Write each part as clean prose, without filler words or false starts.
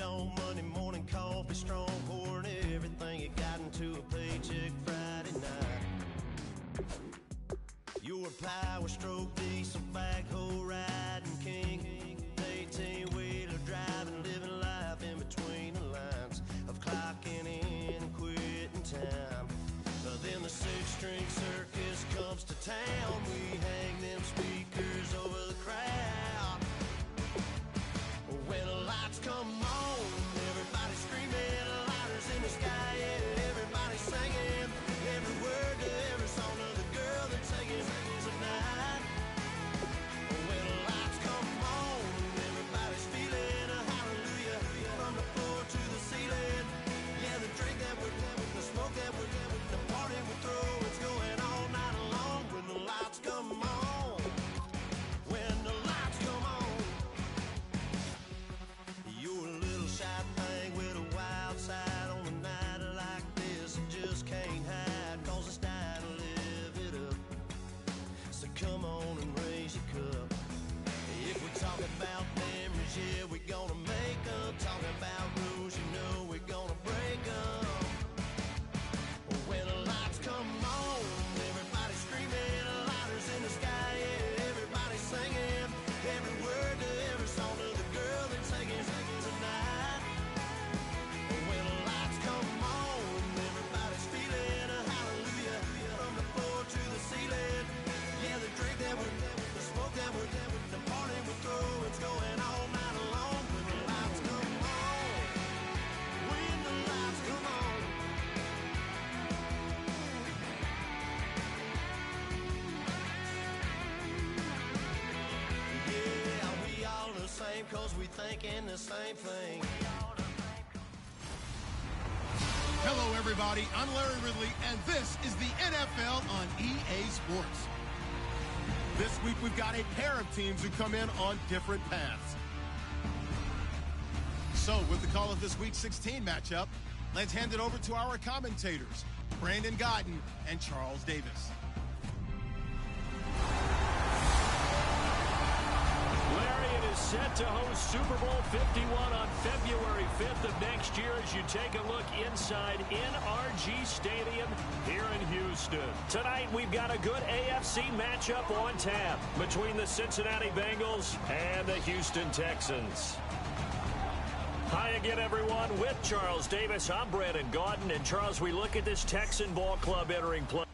on Monday morning coffee, strong pouring everything you got into a paycheck Friday night. Your power stroke, diesel backhoe riding king, 18-wheeler driving, living life in between the lines of clocking in and quitting time. Then the six-string circus comes to town. We hang them speakers over the crowd. When the lights come on, everybody screaming, lighters in the sky, yeah, everybody singing every word to every song of the girl they're taking tonight. When the lights come on, everybody's feeling a hallelujah from the floor to the ceiling. Yeah, the drink that we're the smoke that we're the party we throw, it's going all night long. When the lights come on, when the lights come on. You're a little shy thing with a wild side. On a night like this, you just can't hide, cause it's time to live it up. So come on and raise your cup. If we're talking about memories, yeah, we're gonna make them. Talking about rules, you know we're gonna break them. When the lights come on, everybody screaming, lighters in the sky, yeah, everybody singing every word to every song of the girl they're taking tonight. When the lights come on, everybody's feeling a hallelujah from the floor to the ceiling. Yeah, the drink that we're the smoke that we're the party we throw, it's going all night long. When the lights come on, when the lights come on. Yeah, we all the same, cause we thinking the same thing. Hello, everybody. I'm Larry Ridley, and this is the NFL on EA Sports. This week, we've got a pair of teams who come in on different paths. So, with the call of this Week 16 matchup, let's hand it over to our commentators, Brandon Godden and Charles Davis. Larry, it is set to host Super Bowl 51 on February 5th of next year as you take a look inside NRG Stadium here in Houston. Tonight, we've got a good AFC matchup on tap between the Cincinnati Bengals and the Houston Texans. Hi again, everyone. With Charles Davis, I'm Brandon Godden. And, Charles, we look at this Texan ball club entering play.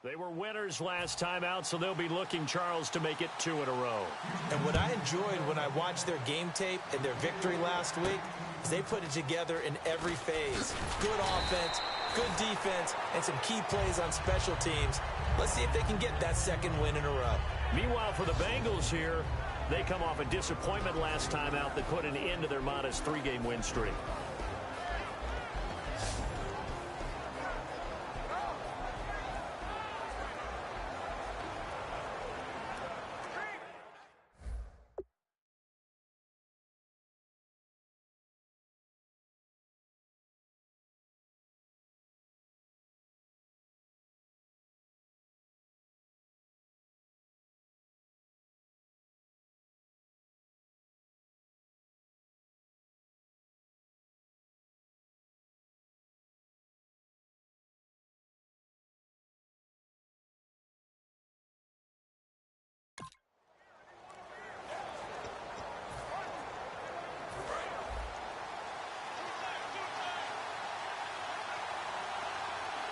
They were winners last time out, so they'll be looking, Charles, to make it 2 in a row. And what I enjoyed when I watched their game tape and their victory last week is they put it together in every phase. Good offense, good defense, and some key plays on special teams. Let's see if they can get that second win in a row. Meanwhile, for the Bengals here, they come off a disappointment last time out that put an end to their modest 3-game win streak.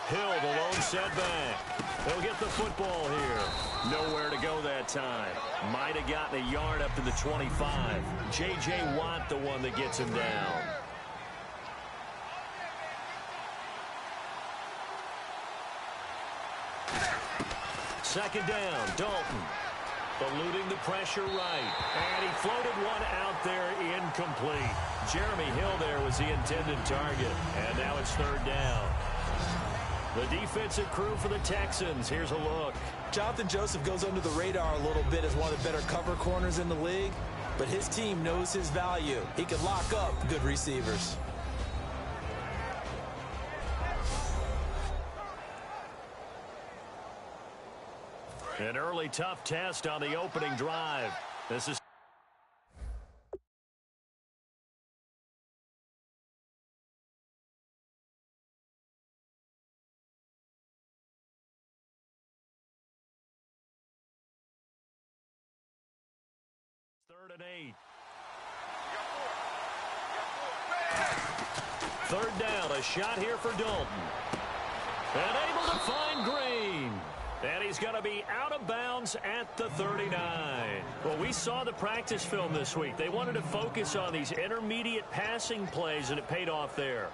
Hill, the lone setback. They'll get the football here. Nowhere to go that time. Might have gotten a yard up to the 25. J.J. Watt, the one that gets him down. Second down, Dalton. Eluding the pressure right. And he floated one out there incomplete. Jeremy Hill there was the intended target. And now it's third down. The defensive crew for the Texans. Here's a look. Jonathan Joseph goes under the radar a little bit as one of the better cover corners in the league, but his team knows his value. He can lock up good receivers. An early tough test on the opening drive. This is third and 8. Third down, a shot here for Dalton. And able to find Green. And he's going to be out of bounds at the 39. Well, we saw the practice film this week. They wanted to focus on these intermediate passing plays, and it paid off there.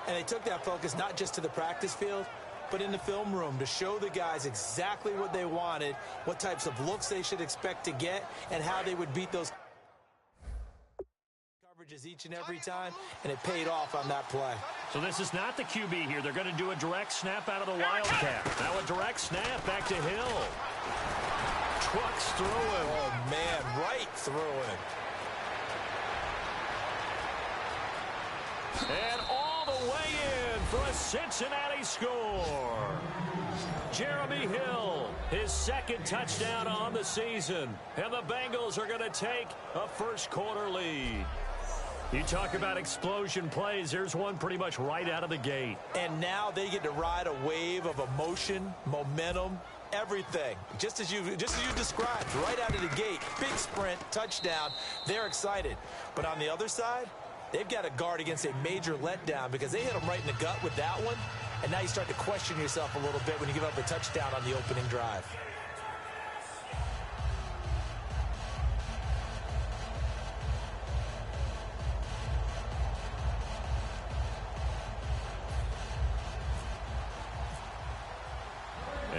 And they took that focus not just to the practice field, but in the film room to show the guys exactly what they wanted, what types of looks they should expect to get, and how they would beat those coverages each and every time, and it paid off on that play. So this is not the QB here. They're going to do a direct snap out of the Wildcat. Now a direct snap back to Hill. Trucks through him. Oh, man, right through him. And all the way in for a Cincinnati score. Jeremy Hill, his second touchdown on the season. And the Bengals are going to take a first-quarter lead. You talk about explosion plays. There's one pretty much right out of the gate. And now they get to ride a wave of emotion, momentum, everything. Just as you described, right out of the gate. Big sprint, touchdown. They're excited. But on the other side, they've got to guard against a major letdown because they hit them right in the gut with that one. And now you start to question yourself a little bit when you give up a touchdown on the opening drive.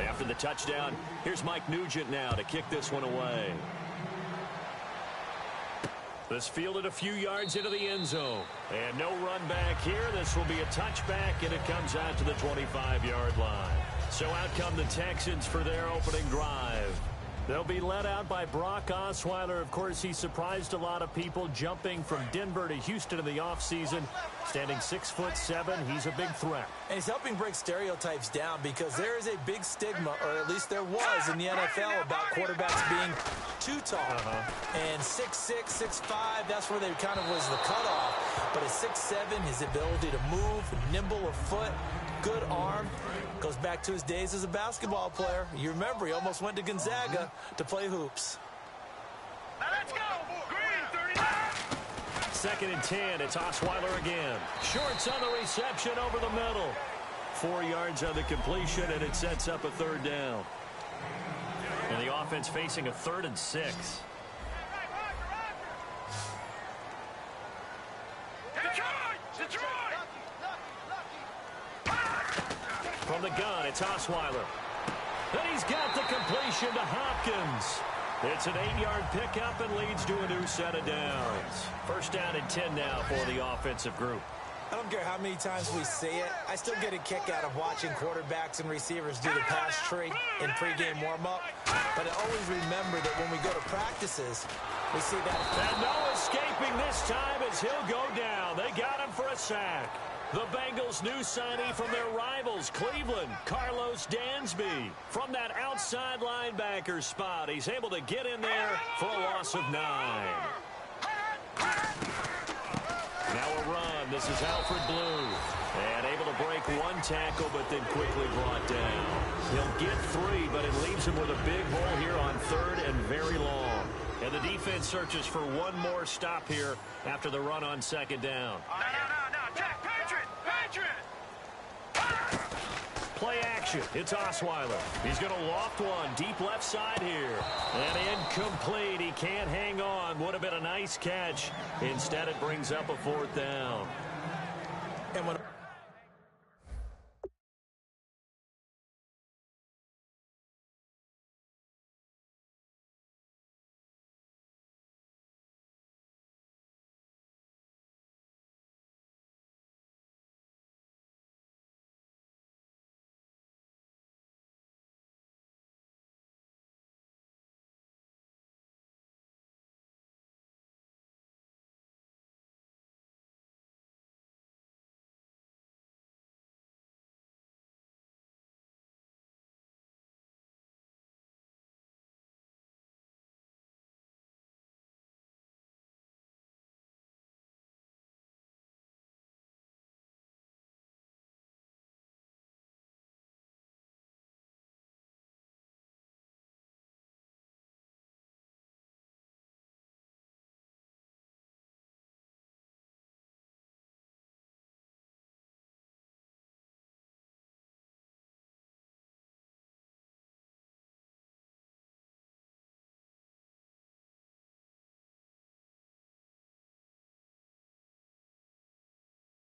After the touchdown, here's Mike Nugent now to kick this one away. This fielded a few yards into the end zone. And no run back here. This will be a touchback, and it comes out to the 25-yard line. So out come the Texans for their opening drive. They'll be led out by Brock Osweiler. Of course, he surprised a lot of people jumping from Denver to Houston in the offseason. Standing 6'7", he's a big threat. And he's helping break stereotypes down because there is a big stigma, or at least there was in the NFL, about quarterbacks being too tall. And 6'6", 6'5", that's where they kind of was the cutoff. But at 6'7", his ability to move, nimble of foot, good arm, goes back to his days as a basketball player. You remember, he almost went to Gonzaga to play hoops. Now let's go! Green, 39! Second and 10, it's Osweiler again. Shorts on the reception over the middle. 4 yards on the completion, and it sets up a third down. And the offense facing a 3rd and 6. From the gun, it's Osweiler. And he's got the completion to Hopkins. It's an 8-yard pickup and leads to a new set of downs. First down and 10 now for the offensive group. I don't care how many times we see it. I still get a kick out of watching quarterbacks and receivers do the pass tree in pregame warm-up. But I always remember that when we go to practices, we see that. And no escaping this time as he'll go down. They got him for a sack. The Bengals' new signee from their rivals, Cleveland, Carlos Dansby. From that outside linebacker spot, he's able to get in there for a loss of 9. Now a run. This is Alfred Blue. And able to break one tackle, but then quickly brought down. He'll get 3, but it leaves him with a big hole here on 3rd and very long. And the defense searches for one more stop here after the run on 2nd down. Play action. It's Osweiler. He's going to loft one deep left side here. And incomplete. He can't hang on. Would have been a nice catch. Instead, it brings up a 4th down. And when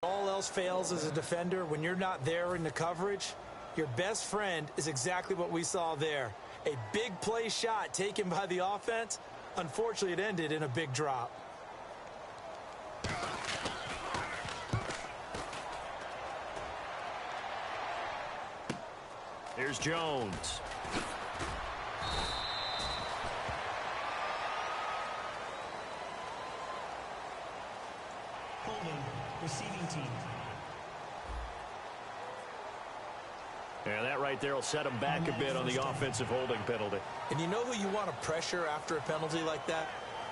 all else fails as a defender, when you're not there in the coverage, your best friend is exactly what we saw there. A big play shot taken by the offense. Unfortunately, it ended in a big drop. Here's Jones. Receiving team. And that right there will set him back a bit on the offensive holding penalty. And you know who you want to pressure after a penalty like that?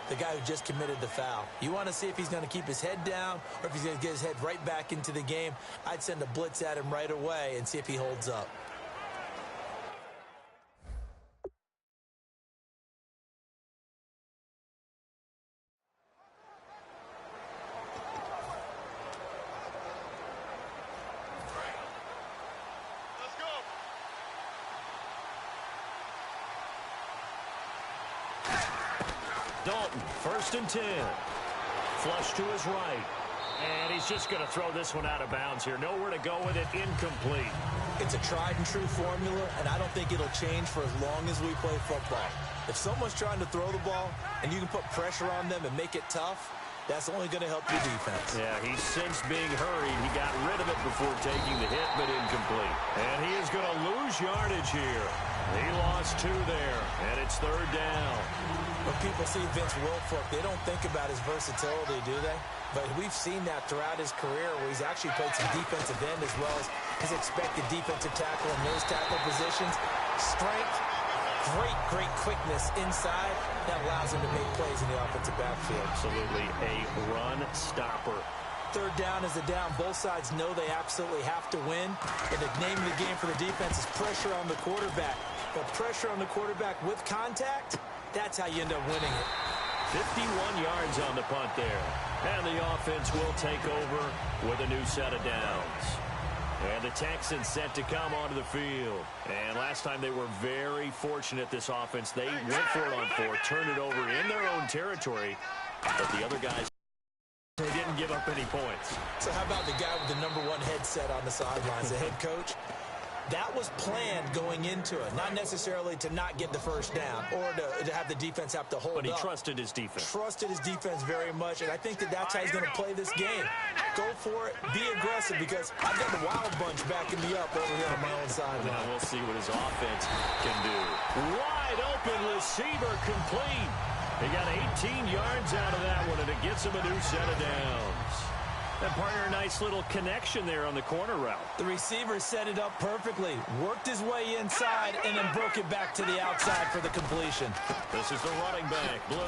The guy who just committed the foul. You want to see if he's going to keep his head down or if he's going to get his head right back into the game. I'd send a blitz at him right away and see if he holds up. Dalton, 1st and 10. Flush to his right. And he's just going to throw this one out of bounds here. Nowhere to go with it. Incomplete. It's a tried and true formula, and I don't think it'll change for as long as we play football. If someone's trying to throw the ball and you can put pressure on them and make it tough, that's only going to help your defense. Yeah, he's since being hurried. He got rid of it before taking the hit, but incomplete. And he is going to lose yardage here. He lost 2 there, and it's 3rd down. When people see Vince Wilfork, they don't think about his versatility, do they? But we've seen that throughout his career where he's actually played some defensive end as well as his expected defensive tackle and nose tackle positions. Strength, great quickness inside that allows him to make plays in the offensive backfield. Absolutely a run stopper. 3rd down is a down. Both sides know they absolutely have to win. And the name of the game for the defense is pressure on the quarterback. But pressure on the quarterback with contact, that's how you end up winning it. 51 yards on the punt there. And the offense will take over with a new set of downs. And the Texans set to come onto the field. And last time they were very fortunate, this offense. They went for it on 4, turned it over in their own territory. But the other guys, they didn't give up any points. So how about the guy with the #1 headset on the sidelines, the head coach? That was planned going into it, not necessarily to not get the first down or to have the defense have to hold up. But he trusted his defense. Trusted his defense very much, and I think that's how he's going to play this game. Go for it, be aggressive, because I've got the Wild Bunch backing me up over here on my own sideline. Now we'll see what his offense can do. Wide open receiver complete. He got 18 yards out of that one, and it gets him a new set of downs. And partner, a nice little connection there on the corner route. The receiver set it up perfectly, worked his way inside, and then broke it back to the outside for the completion. This is the running back, Blue.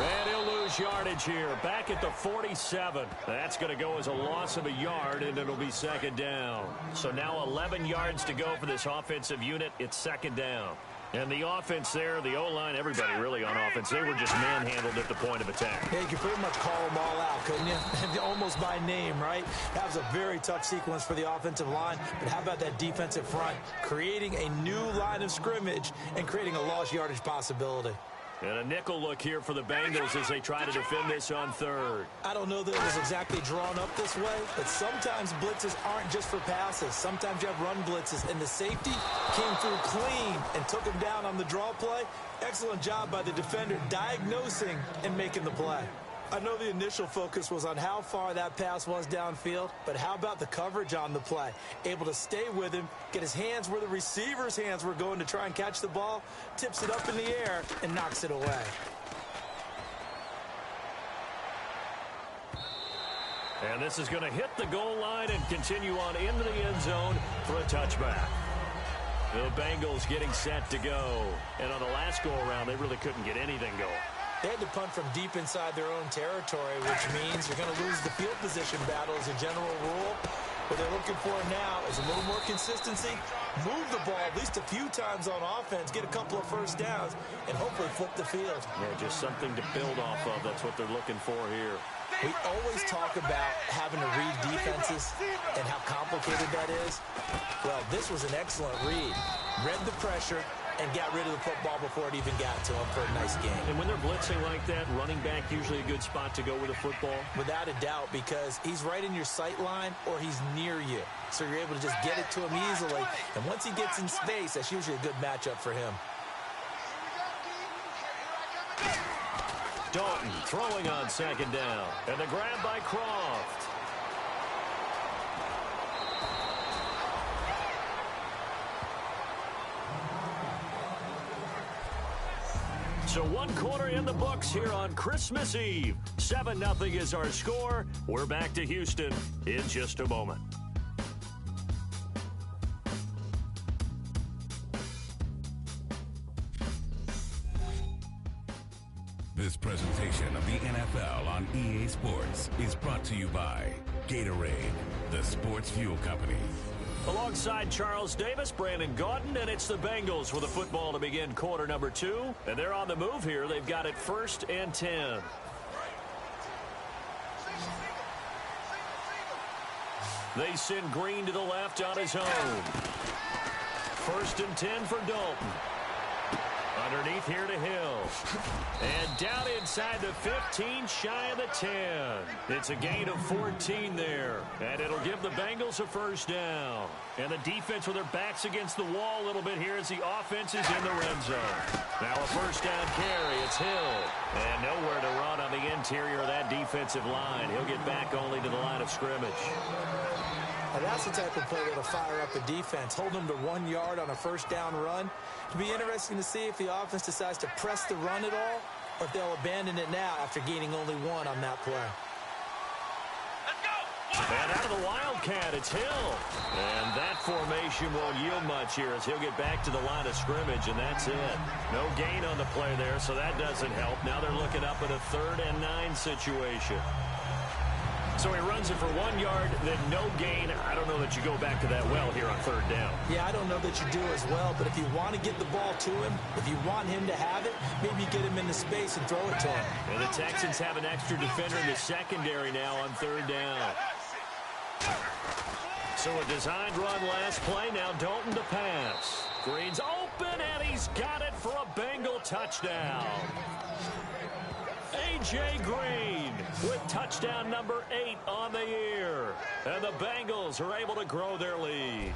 And he'll lose yardage here, back at the 47. That's going to go as a loss of a yard, and it'll be second down. So now 11 yards to go for this offensive unit. It's second down. And the offense there, the O-line, everybody really on offense, they were just manhandled at the point of attack. Yeah, you could pretty much call them all out, couldn't you? Almost by name, right? That was a very tough sequence for the offensive line. But how about that defensive front? Creating a new line of scrimmage and creating a lost yardage possibility. And a nickel look here for the Bengals as they try to defend this on third. I don't know that it was exactly drawn up this way, but sometimes blitzes aren't just for passes. Sometimes you have run blitzes, and the safety came through clean and took him down on the draw play. Excellent job by the defender diagnosing and making the play. I know the initial focus was on how far that pass was downfield, but how about the coverage on the play? Able to stay with him, get his hands where the receiver's hands were going to try and catch the ball, tips it up in the air, and knocks it away. And this is going to hit the goal line and continue on into the end zone for a touchback. The Bengals getting set to go. And on the last go-around, they really couldn't get anything going. They had to punt from deep inside their own territory, which means you're going to lose the field position battle as a general rule. What they're looking for now is a little more consistency, move the ball at least a few times on offense, get a couple of first downs, and hopefully flip the field. Yeah, just something to build off of. That's what they're looking for here. We always talk about having to read defenses and how complicated that is. Well, this was an excellent read. Read the pressure and got rid of the football before it even got to him for a nice game. And when they're blitzing like that, running back usually a good spot to go with the football? Without a doubt, because he's right in your sight line or he's near you. So you're able to just get it to him easily. And once he gets in space, that's usually a good matchup for him. Dalton throwing on second down. And the grab by Croft. So 1 quarter in the books here on Christmas Eve. 7-0 is our score. We're back to Houston in just a moment. This presentation of the NFL on EA Sports is brought to you by Gatorade, the sports fuel company. Alongside Charles Davis, Brandon Gaudin, and it's the Bengals with a football to begin quarter number 2. And they're on the move here. They've got it 1st and 10. They send Green to the left on his own. 1st and 10 for Dalton. Underneath here to Hill. And down inside the 15, shy of the 10. It's a gain of 14 there. And it'll give the Bengals a first down. And the defense with their backs against the wall a little bit here as the offense is in the red zone. Now a first down carry. It's Hill. And nowhere to run on the interior of that defensive line. He'll get back only to the line of scrimmage. And that's the type of play that'll fire up a defense. Hold them to 1 yard on a first down run. It'll be interesting to see if the offense decides to press the run at all or if they'll abandon it now after gaining only 1 on that play. And out of the Wildcat, it's Hill. And that formation won't yield much here as he'll get back to the line of scrimmage, and that's it. No gain on the play there, so that doesn't help. Now they're looking up at a 3rd and 9 situation. So he runs it for 1 yard, then no gain. I don't know that you go back to that well here on 3rd down. Yeah, I don't know that you do as well, but if you want to get the ball to him, if you want him to have it, maybe get him into space and throw it to him. And the Texans have an extra defender in the secondary now on 3rd down. So a designed run last play. Now Dalton to pass. Green's open, and he's got it for a Bengal touchdown. A.J. Green with touchdown number 8 on the year. And the Bengals are able to grow their lead.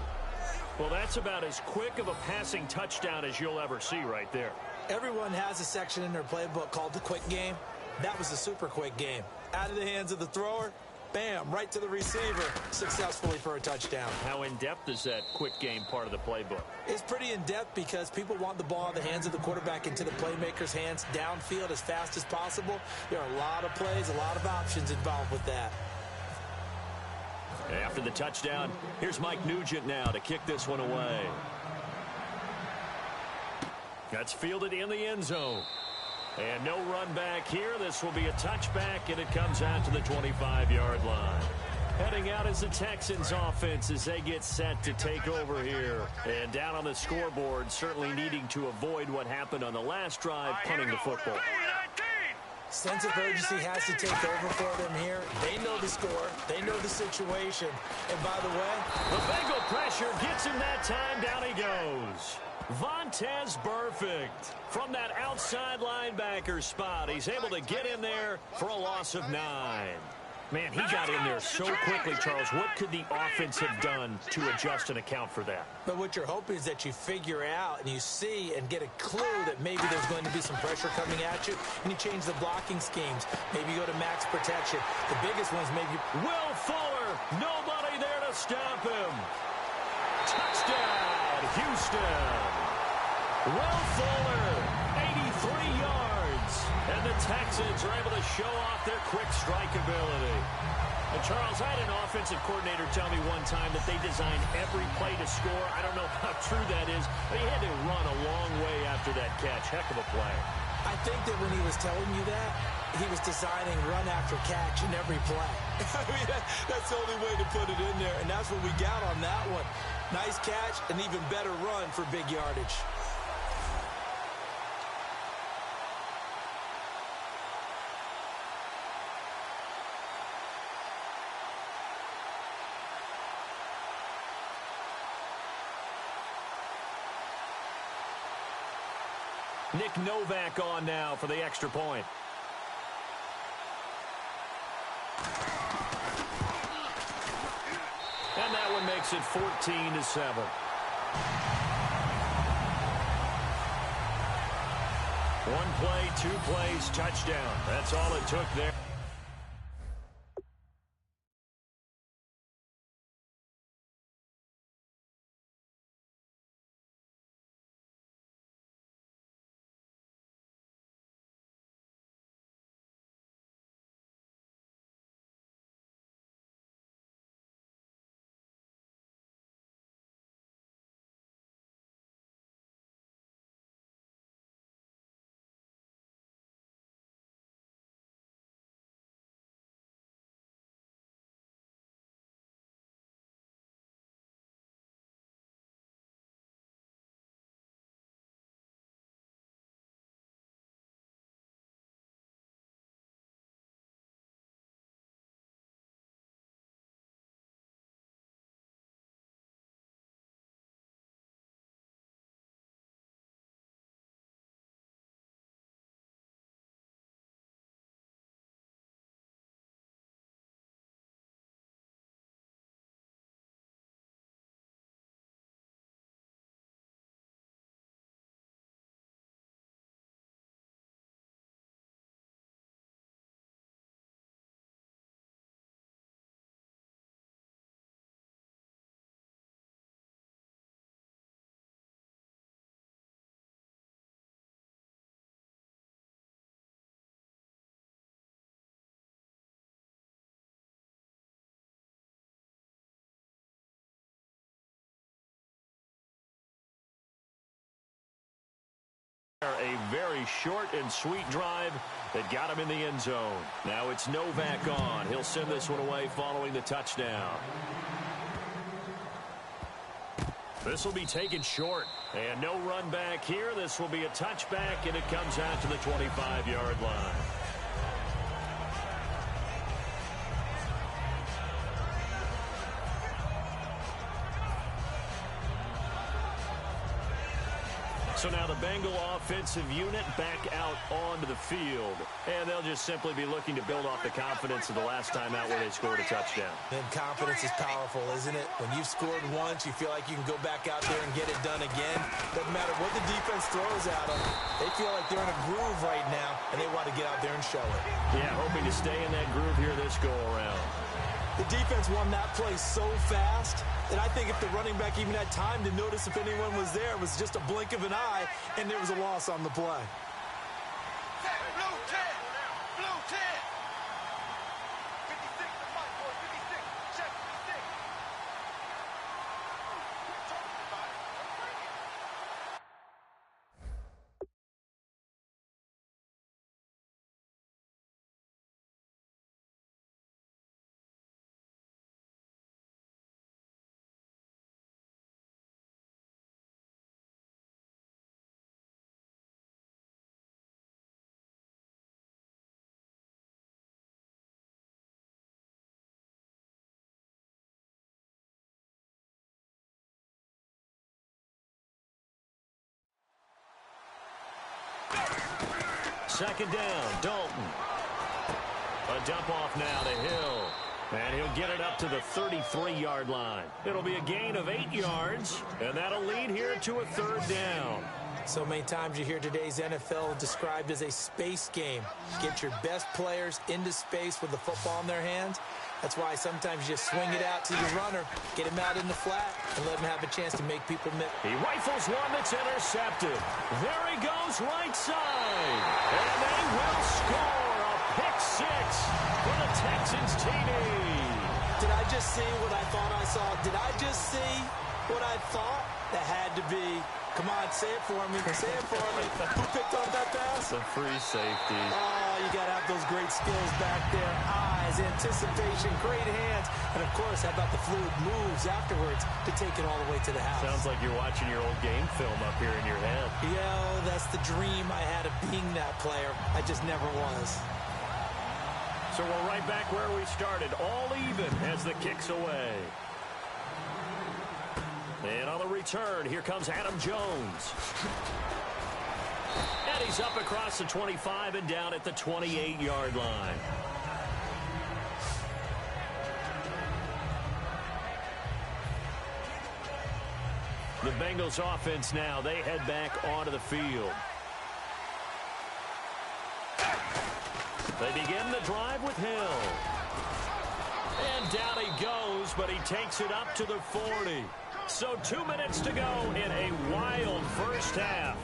Well, that's about as quick of a passing touchdown as you'll ever see right there. Everyone has a section in their playbook called the quick game. That was a super quick game. Out of the hands of the thrower, bam, right to the receiver, successfully for a touchdown. How in-depth is that quick game part of the playbook? It's pretty in-depth because people want the ball in the hands of the quarterback into the playmaker's hands downfield as fast as possible. There are a lot of plays, a lot of options involved with that. After the touchdown, here's Mike Nugent now to kick this one away. That's fielded in the end zone. And no run back here. This will be a touchback, and it comes out to the 25-yard line. Heading out is the Texans offense as they get set to take over here. And down on the scoreboard, certainly needing to avoid what happened on the last drive, punting the football. Sense of urgency has to take over for them here. They know the score. They know the situation. And by the way, the Bengal pressure gets him that time. Down he goes. Vontaze Burfict from that outside linebacker spot. He's able to get in there for a loss of 9. Man, he got in there so quickly, Charles. What could the offense have done to adjust and account for that? But what you're hoping is that you figure out and you see and get a clue that maybe there's going to be some pressure coming at you, and you change the blocking schemes. Maybe you go to max protection. The biggest one's maybe Will Fuller. Nobody there to stop him. Touchdown, Houston. Will Fuller, 83 yards. And the Texans are able to show off their quick strike ability. And Charles, I had an offensive coordinator tell me one time that they designed every play to score. I don't know how true that is, but he had to run a long way after that catch. Heck of a play. I think that when he was telling you that, he was designing run after catch in every play. I mean, that's the only way to put it in there, and that's what we got on that one. Nice catch, an even better run for big yardage. Nick Novak on now for the extra point. And that one makes it 14-7. One play, 2 plays, touchdown. That's all it took there. A very short and sweet drive that got him in the end zone. Now it's Novak on. He'll send this one away following the touchdown. This will be taken short. And no run back here. This will be a touchback, and it comes out to the 25-yard line. So now the Bengal offensive unit back out onto the field. And they'll just simply be looking to build off the confidence of the last time out where they scored a touchdown. And confidence is powerful, isn't it? When you've scored once, you feel like you can go back out there and get it done again. Doesn't matter what the defense throws at them. They feel like they're in a groove right now, and they want to get out there and show it. Yeah, hoping to stay in that groove here this go-around. The defense won that play so fast that I think if the running back even had time to notice if anyone was there, it was just a blink of an eye, and there was a loss on the play. Blue 10. Blue 10. 56 to Mike, boy. 56. Check 56. Quit talking about it. Bring it. Second down, Dalton. A dump off now to Hill. And he'll get it up to the 33-yard line. It'll be a gain of 8 yards, and that'll lead here to a third down. So many times you hear today's NFL described as a space game. Get your best players into space with the football in their hands. That's why sometimes you just swing it out to your runner, get him out in the flat, and let him have a chance to make people miss. He rifles one that's intercepted. There he goes right side. And they will score a pick six for the Texans TD. Did I just see what I thought I saw? Did I just see what I thought? That had to be. Come on, say it for me. Say it for me. Who picked up that pass? The free safety. Oh, you got to have those great skills back there. Eyes, anticipation, great hands. And, of course, how about the fluid moves afterwards to take it all the way to the house? Sounds like you're watching your old game film up here in your head. Yeah, that's the dream I had of being that player. I just never was. So we're right back where we started. All even as the kick's away. And on the return, here comes Adam Jones. And he's up across the 25 and down at the 28-yard line. The Bengals offense now, they head back onto the field. They begin the drive with Hill. And down he goes, but he takes it up to the 40. So 2 minutes to go in a wild first half.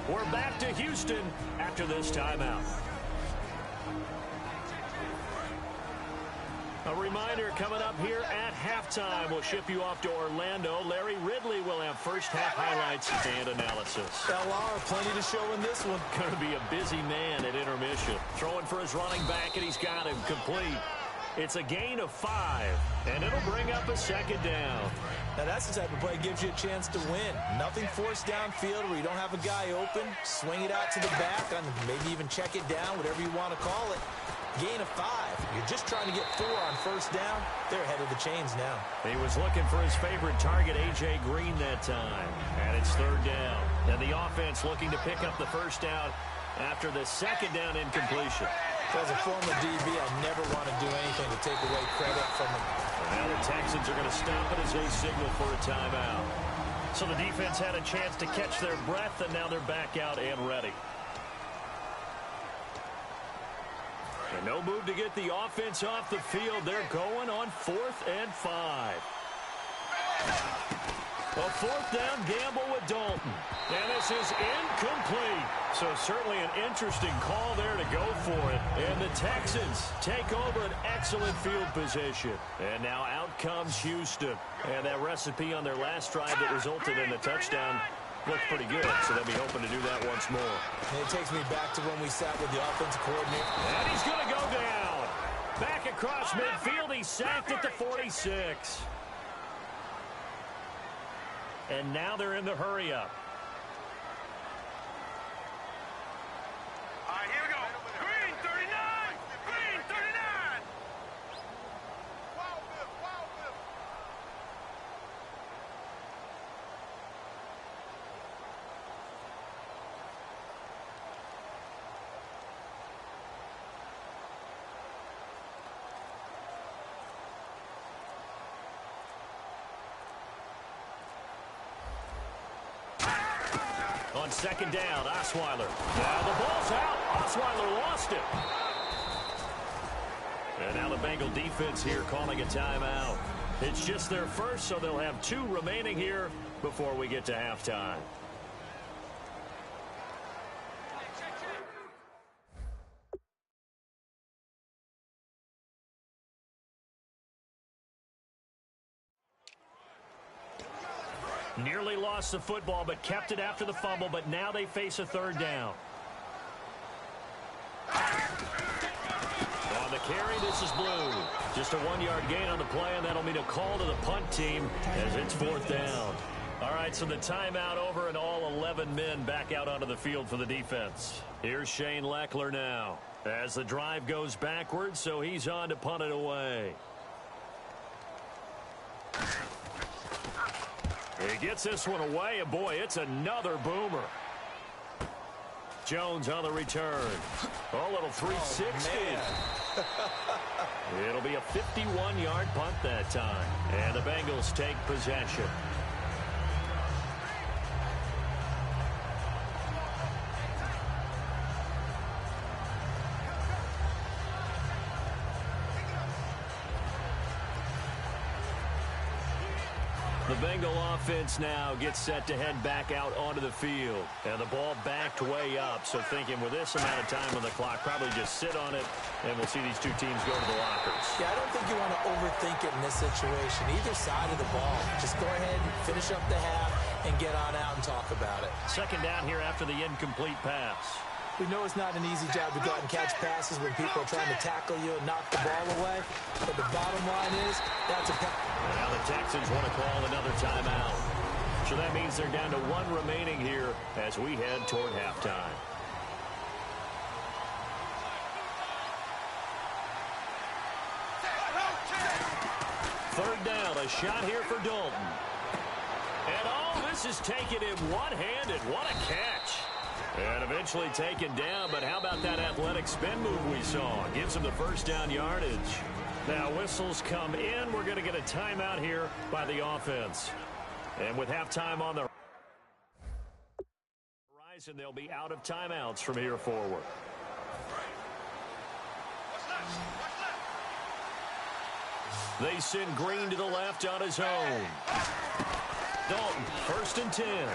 We're back to Houston after this timeout. A reminder coming up here at halftime. We'll ship you off to Orlando. Larry Ridley will have first half highlights and analysis. LR, plenty to show in this one. Going to be a busy man at intermission. Throwing for his running back, and he's got him complete. It's a gain of 5, and it'll bring up a second down. Now, that's the type of play that gives you a chance to win. Nothing forced downfield where you don't have a guy open. Swing it out to the back, and maybe even check it down, whatever you want to call it. Gain of 5. You're just trying to get 4 on first down. They're ahead of the chains now. He was looking for his favorite target, A.J. Green, that time. And it's third down. And the offense looking to pick up the first down after the second down incompletion. As a former DB, I never want to do anything to take away credit from them. Now the Texans are going to stop it as they signal for a timeout. So the defense had a chance to catch their breath, and now they're back out and ready. And no move to get the offense off the field. They're going on 4th and 5. A fourth down gamble with Dalton. And this is incomplete. So certainly an interesting call there to go for it. And the Texans take over an excellent field position. And now out comes Houston. And that recipe on their last drive that resulted in a touchdown looked pretty good. So they'll be hoping to do that once more. And it takes me back to when we sat with the offensive coordinator. And he's going to go down. Back across midfield. He's sacked at the 46. And now they're in the hurry-up. All right, here we go. Green 39. Green 39. Wild Bill. Wild Bill. On second down, Osweiler. Now the ball's out. Osweiler lost it. And now the Bengal defense here calling a timeout. It's just their first, so they'll have 2 remaining here before we get to halftime. Nearly lost the football, but kept it after the fumble, but now they face a third down. On the carry, this is Blue. Just a 1-yard gain on the play, and that'll mean a call to the punt team as it's 4th down. All right, so the timeout over, and all 11 men back out onto the field for the defense. Here's Shane Leckler now as the drive goes backwards, so he's on to punt it away. He gets this one away, and boy, it's another boomer. Jones on the return. Oh, little 360. It'll be a 51-yard punt that time. And the Bengals take possession. The Bengal offense now gets set to head back out onto the field. And the ball backed way up. So thinking with this amount of time on the clock, probably just sit on it, and we'll see these 2 teams go to the lockers. Yeah, I don't think you want to overthink it in this situation. Either side of the ball. Just go ahead and finish up the half and get on out and talk about it. Second down here after the incomplete pass. We know it's not an easy job to go out and catch passes when people are trying to tackle you and knock the ball away. But the bottom line is, that's a pass. Now the Texans want to call another timeout. So that means they're down to 1 remaining here as we head toward halftime. Third down, a shot here for Dalton. And oh, this is taken in one-handed. What a catch. And eventually taken down, but how about that athletic spin move we saw? Gives him the first down yardage. Now whistles come in. We're going to get a timeout here by the offense. And with halftime on the horizon, they'll be out of timeouts from here forward. They send Green to the left on his own. Dalton, 1st and 10.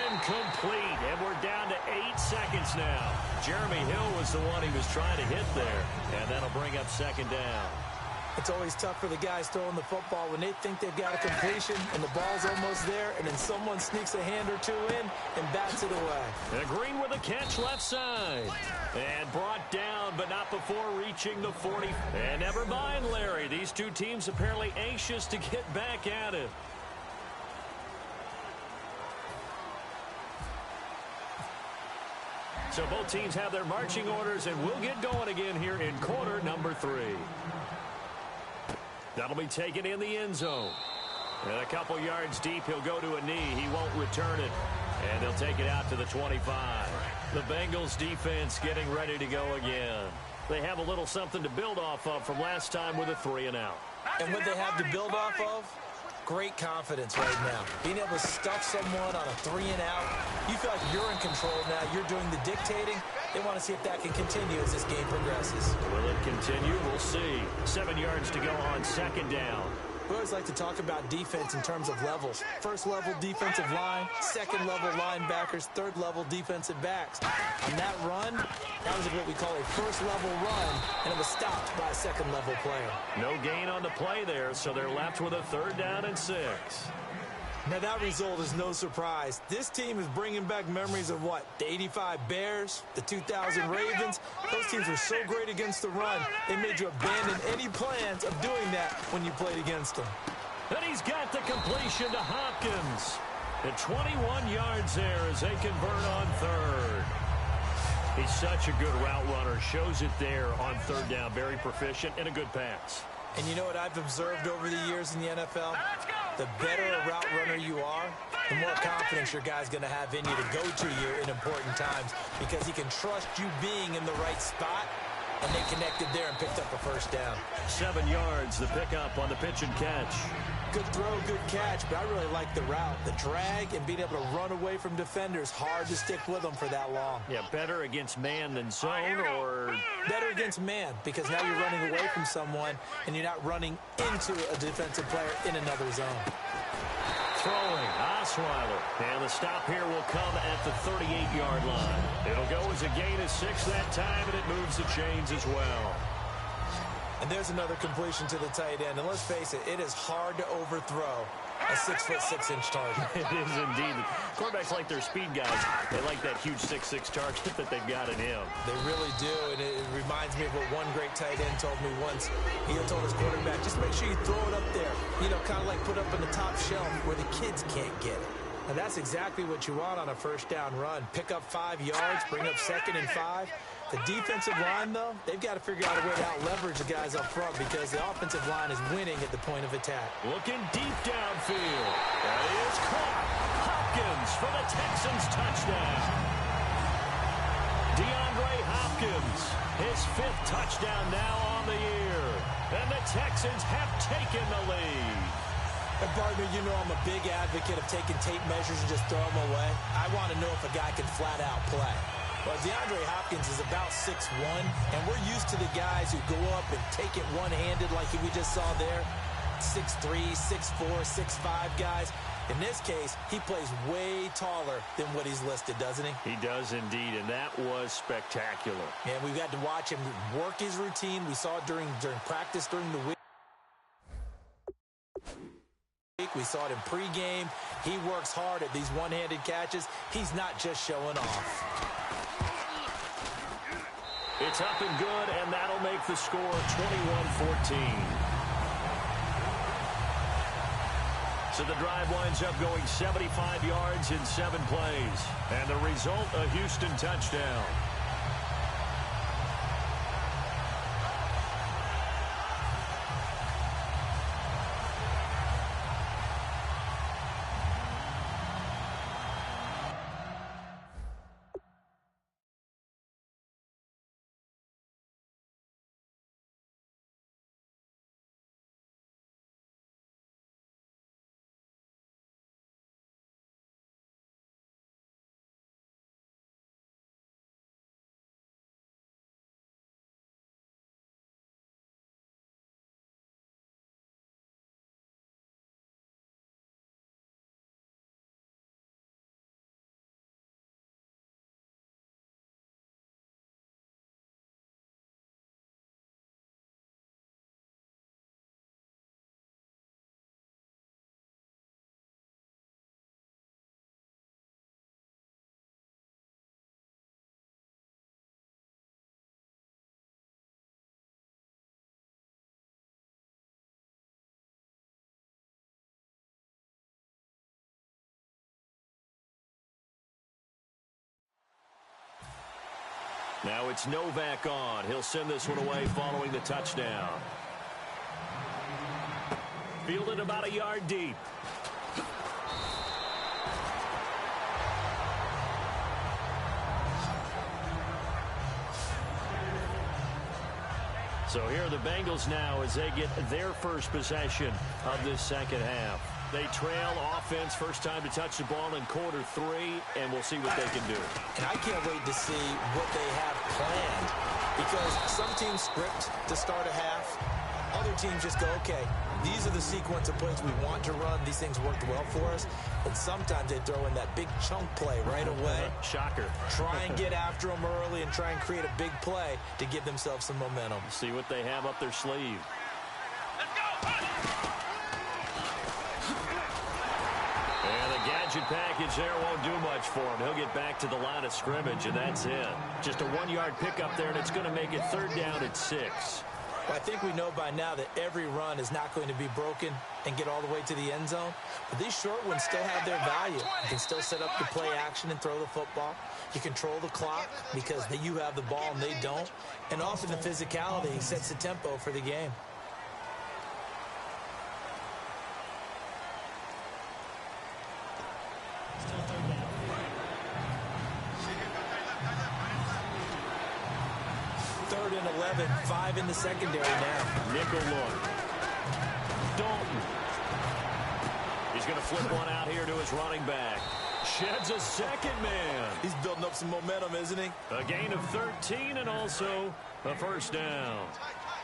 Incomplete, and we're down to 8 seconds now. Jeremy Hill was the one he was trying to hit there, and that'll bring up 2nd down. It's always tough for the guys throwing the football when they think they've got a completion and the ball's almost there, and then someone sneaks a hand or 2 in and bats it away. And Green with a catch left side. And brought down, but not before reaching the 40. And never mind, Larry. These 2 teams apparently anxious to get back at it. So both teams have their marching orders, and we'll get going again here in quarter number 3. That'll be taken in the end zone. And a couple yards deep, he'll go to a knee. He won't return it. And they'll take it out to the 25. The Bengals defense getting ready to go again. They have a little something to build off of from last time with a 3-and-out. And what they have to build off of? Great confidence right now. Being able to stuff someone on a 3-and-out. You feel like you're in control now. You're doing the dictating. They want to see if that can continue as this game progresses. Will it continue? We'll see. 7 yards to go on 2nd down. We always like to talk about defense in terms of levels. First level defensive line, second level linebackers, third level defensive backs. On that run, that was what we call a first level run, and it was stopped by a second level player. No gain on the play there, so they're left with a 3rd down and 6. Now that result is no surprise. This team is bringing back memories of what? The 85 Bears, the 2000 Ravens. Those teams were so great against the run, they made you abandon any plans of doing that when you played against them. And he's got the completion to Hopkins. At 21 yards there as they convert on 3rd. He's such a good route runner. Shows it there on 3rd down. Very proficient and a good pass. And you know what I've observed over the years in the NFL? The better a route runner you are, the more confidence your guy's going to have in you to go to you in important times, because he can trust you being in the right spot and they connected there and picked up a first down. 7 yards, the pickup on the pitch and catch. Good throw, good catch, but I really like the route. The drag and being able to run away from defenders, hard to stick with them for that long. Yeah, better against man than zone, or better against man, because now you're running away from someone and you're not running into a defensive player in another zone. Throwing, Osweiler. And the stop here will come at the 38-yard line. It'll go as a gain of 6 that time, and it moves the chains as well. And there's another completion to the tight end. And let's face it, it is hard to overthrow a 6'6" target. It is indeed. Quarterbacks like their speed guys. They like that huge 6'6" target that they've got in him. They really do, and it reminds me of what one great tight end told me once. He told his quarterback, just make sure you throw it up there. You know, kind of like put up in the top shelf where the kids can't get it. And that's exactly what you want on a first down run. Pick up 5 yards, bring up 2nd and 5. The defensive line, though, they've got to figure out a way to out-leverage the guys up front because the offensive line is winning at the point of attack. Looking deep downfield. That is caught. Hopkins for the Texans touchdown. DeAndre Hopkins, his 5th touchdown now on the year. And the Texans have taken the lead. And partner, you know I'm a big advocate of taking tape measures and just throw them away. I want to know if a guy can flat out play. Well, DeAndre Hopkins is about 6'1", and we're used to the guys who go up and take it one-handed like we just saw there. 6'3", 6'4", 6'5 guys. In this case, he plays way taller than what he's listed, doesn't he? He does indeed, and that was spectacular. And we've got to watch him work his routine. We saw it during practice during the week. We saw it in pregame. He works hard at these one-handed catches. He's not just showing off. It's up and good, and that'll make the score 21-14. So the drive winds up going 75 yards in 7 plays. And the result, a Houston touchdown. Now it's Novak on. He'll send this one away following the touchdown. Fielded about a yard deep. So here are the Bengals now as they get their first possession of this second half. They trail offense, first time to touch the ball in quarter 3, and we'll see what they can do. And I can't wait to see what they have planned, because some teams script to start a half. Other teams just go, okay, these are the sequence of plays we want to run. These things worked well for us. And sometimes they throw in that big chunk play right away. Shocker. Try and get after them early and try and create a big play to give themselves some momentum. See what they have up their sleeve. Let's go! And the gadget package there won't do much for him. He'll get back to the line of scrimmage, and that's it. Just a 1-yard pickup there, and it's going to make it 3rd down at 6. Well, I think we know by now that every run is not going to be broken and get all the way to the end zone. But these short ones still have their value. You can still set up the play action and throw the football. You control the clock because you have the ball and they don't. And often the physicality sets the tempo for the game. 11, 5 in the secondary now. Nickel look. Dalton. He's going to flip one out here to his running back. Sheds a second man. He's building up some momentum, isn't he? A gain of 13 and also a first down.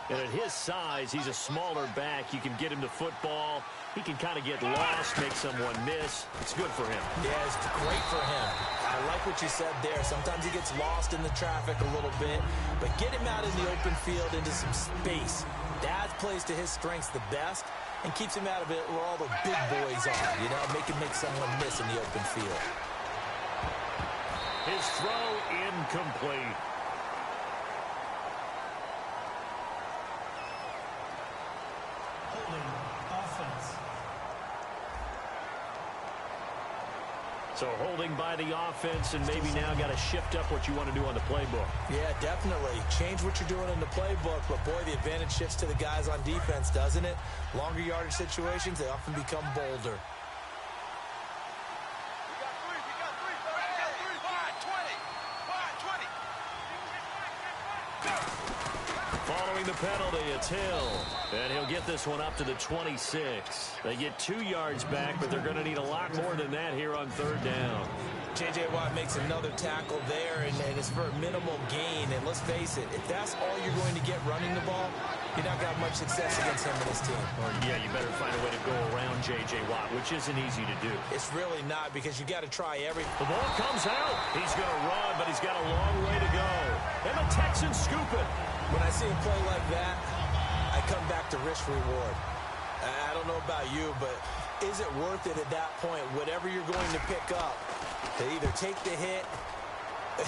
And at his size, he's a smaller back. You can get him to football. He can kind of get lost, make someone miss. It's good for him. Yeah, it's great for him. I like what you said there. Sometimes he gets lost in the traffic a little bit, but get him out in the open field into some space. That plays to his strengths the best and keeps him out of it where all the big boys are, you know, make him make someone miss in the open field. His throw incomplete. Holding offense. So holding by the offense, and maybe now got to shift up what you want to do on the playbook. Yeah, definitely. Change what you're doing in the playbook, but boy, the advantage shifts to the guys on defense, doesn't it? Longer yardage situations, they often become bolder. Following the penalty, it's Hill. And he'll get this one up to the 26. They get 2 yards back, but they're going to need a lot more than that here on third down. J.J. Watt makes another tackle there, and it's for a minimal gain. And let's face it, if that's all you're going to get running the ball, you're not going to have much success against him and his team. Or, yeah, you better find a way to go around J.J. Watt, which isn't easy to do. It's really not, because you got to try everything. The ball comes out. He's going to run, but he's got a long way to go. And the Texans scoop it. When I see a play like that, I come back to risk-reward. I don't know about you, but is it worth it at that point, whatever you're going to pick up, to either take the hit,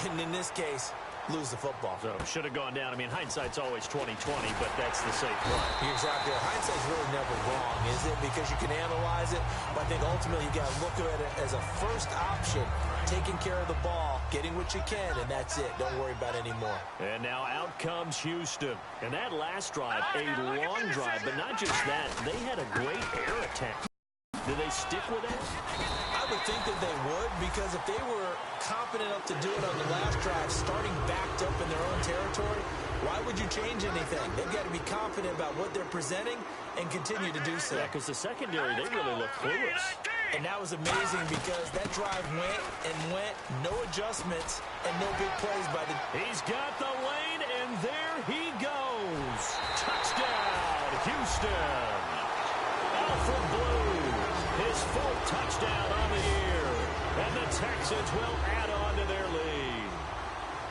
and in this case, lose the football? So, should have gone down. I mean, hindsight's always 20/20, but that's the safe play. You're exactly right. Hindsight's really never wrong, is it? Because you can analyze it, but I think ultimately you got to look at it as a first option, taking care of the ball, getting what you can, and that's it. Don't worry about any more. And now out comes Houston. And that last drive, a long drive, but not just that. They had a great air attack. Do they stick with that? I would think that they would, because if they were confident enough to do it on the last drive, starting backed up in their own territory, why would you change anything? They've got to be confident about what they're presenting and continue to do so. Yeah, because the secondary, they really look clueless. And that was amazing because that drive went and went, no adjustments, and no big plays by the... He's got the lane, and there he goes. Touchdown, Houston. Alfred Blue, his 4th touchdown on the year. And the Texans will add on to their lead.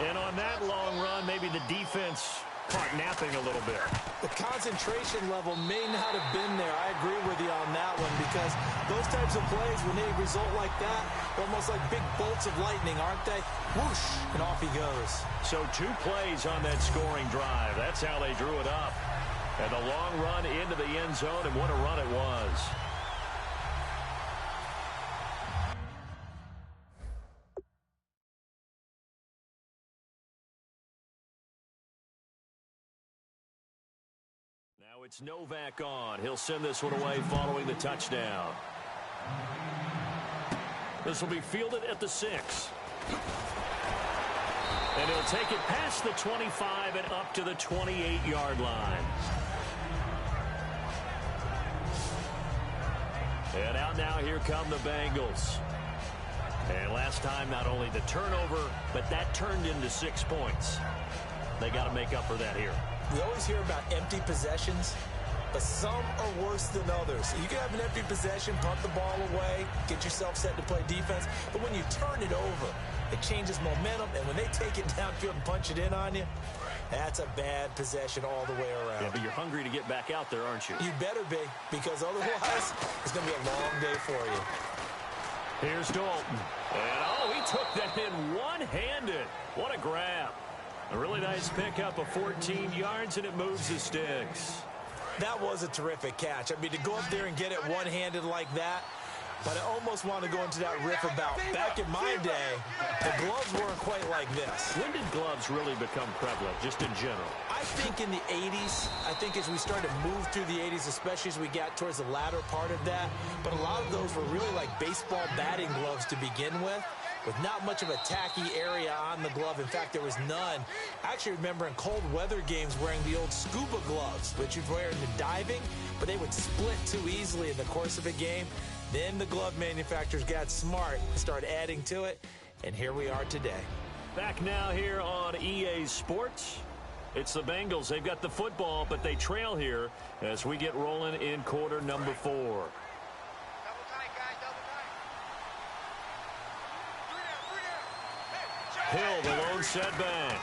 And on that long run, maybe the defense caught napping a little bit. The concentration level may not have been there. I agree with you on that one, because those types of plays, when they result like that, they're almost like big bolts of lightning, aren't they? Whoosh, and off he goes. So 2 plays on that scoring drive. That's how they drew it up. And the long run into the end zone, and what a run it was. Now it's Novak on. He'll send this one away following the touchdown. This will be fielded at the 6. And he'll take it past the 25 and up to the 28-yard line. And out now, here come the Bengals. And last time, not only the turnover, but that turned into 6 points. They got to make up for that here. We always hear about empty possessions, but some are worse than others. You can have an empty possession, punt the ball away, get yourself set to play defense, but when you turn it over, it changes momentum, and when they take it downfield and punch it in on you, that's a bad possession all the way around. Yeah, but you're hungry to get back out there, aren't you? You better be, because otherwise, it's going to be a long day for you. Here's Dalton. And, he took that in one-handed. What a grab. A really nice pickup of 14 yards, and it moves the sticks. That was a terrific catch. I mean, to go up there and get it one-handed like that, but I almost want to go into that riff about back in my day, the gloves weren't quite like this. When did gloves really become prevalent, just in general? I think in the 80s. I think as we started to move through the 80s, especially as we got towards the latter part of that. But a lot of those were really like baseball batting gloves to begin with. with not much of a tacky area on the glove. In fact, there was none. I actually remember in cold weather games wearing the old scuba gloves, which you'd wear in the diving, but they would split too easily in the course of a game. Then the glove manufacturers got smart and started adding to it, and here we are today. Back now here on EA Sports. It's the Bengals. They've got the football, but they trail here as we get rolling in quarter number 4. Double tight, guys, double tight. Hill, the lone setback.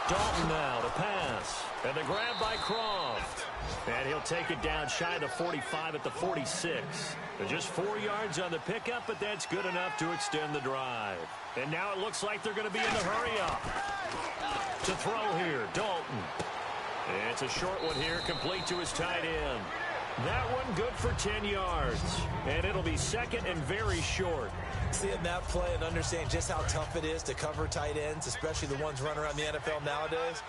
Dalton now to pass. And the grab by Croft. And he'll take it down shy of the 45 at the 46. Just 4 yards on the pickup, but that's good enough to extend the drive. And now it looks like they're going to be in the hurry-up. To throw here, Dalton. And it's a short one here, complete to his tight end. That one good for 10 yards. And it'll be second and very short. Seeing that play and understanding just how tough it is to cover tight ends, especially the ones running around the NFL nowadays,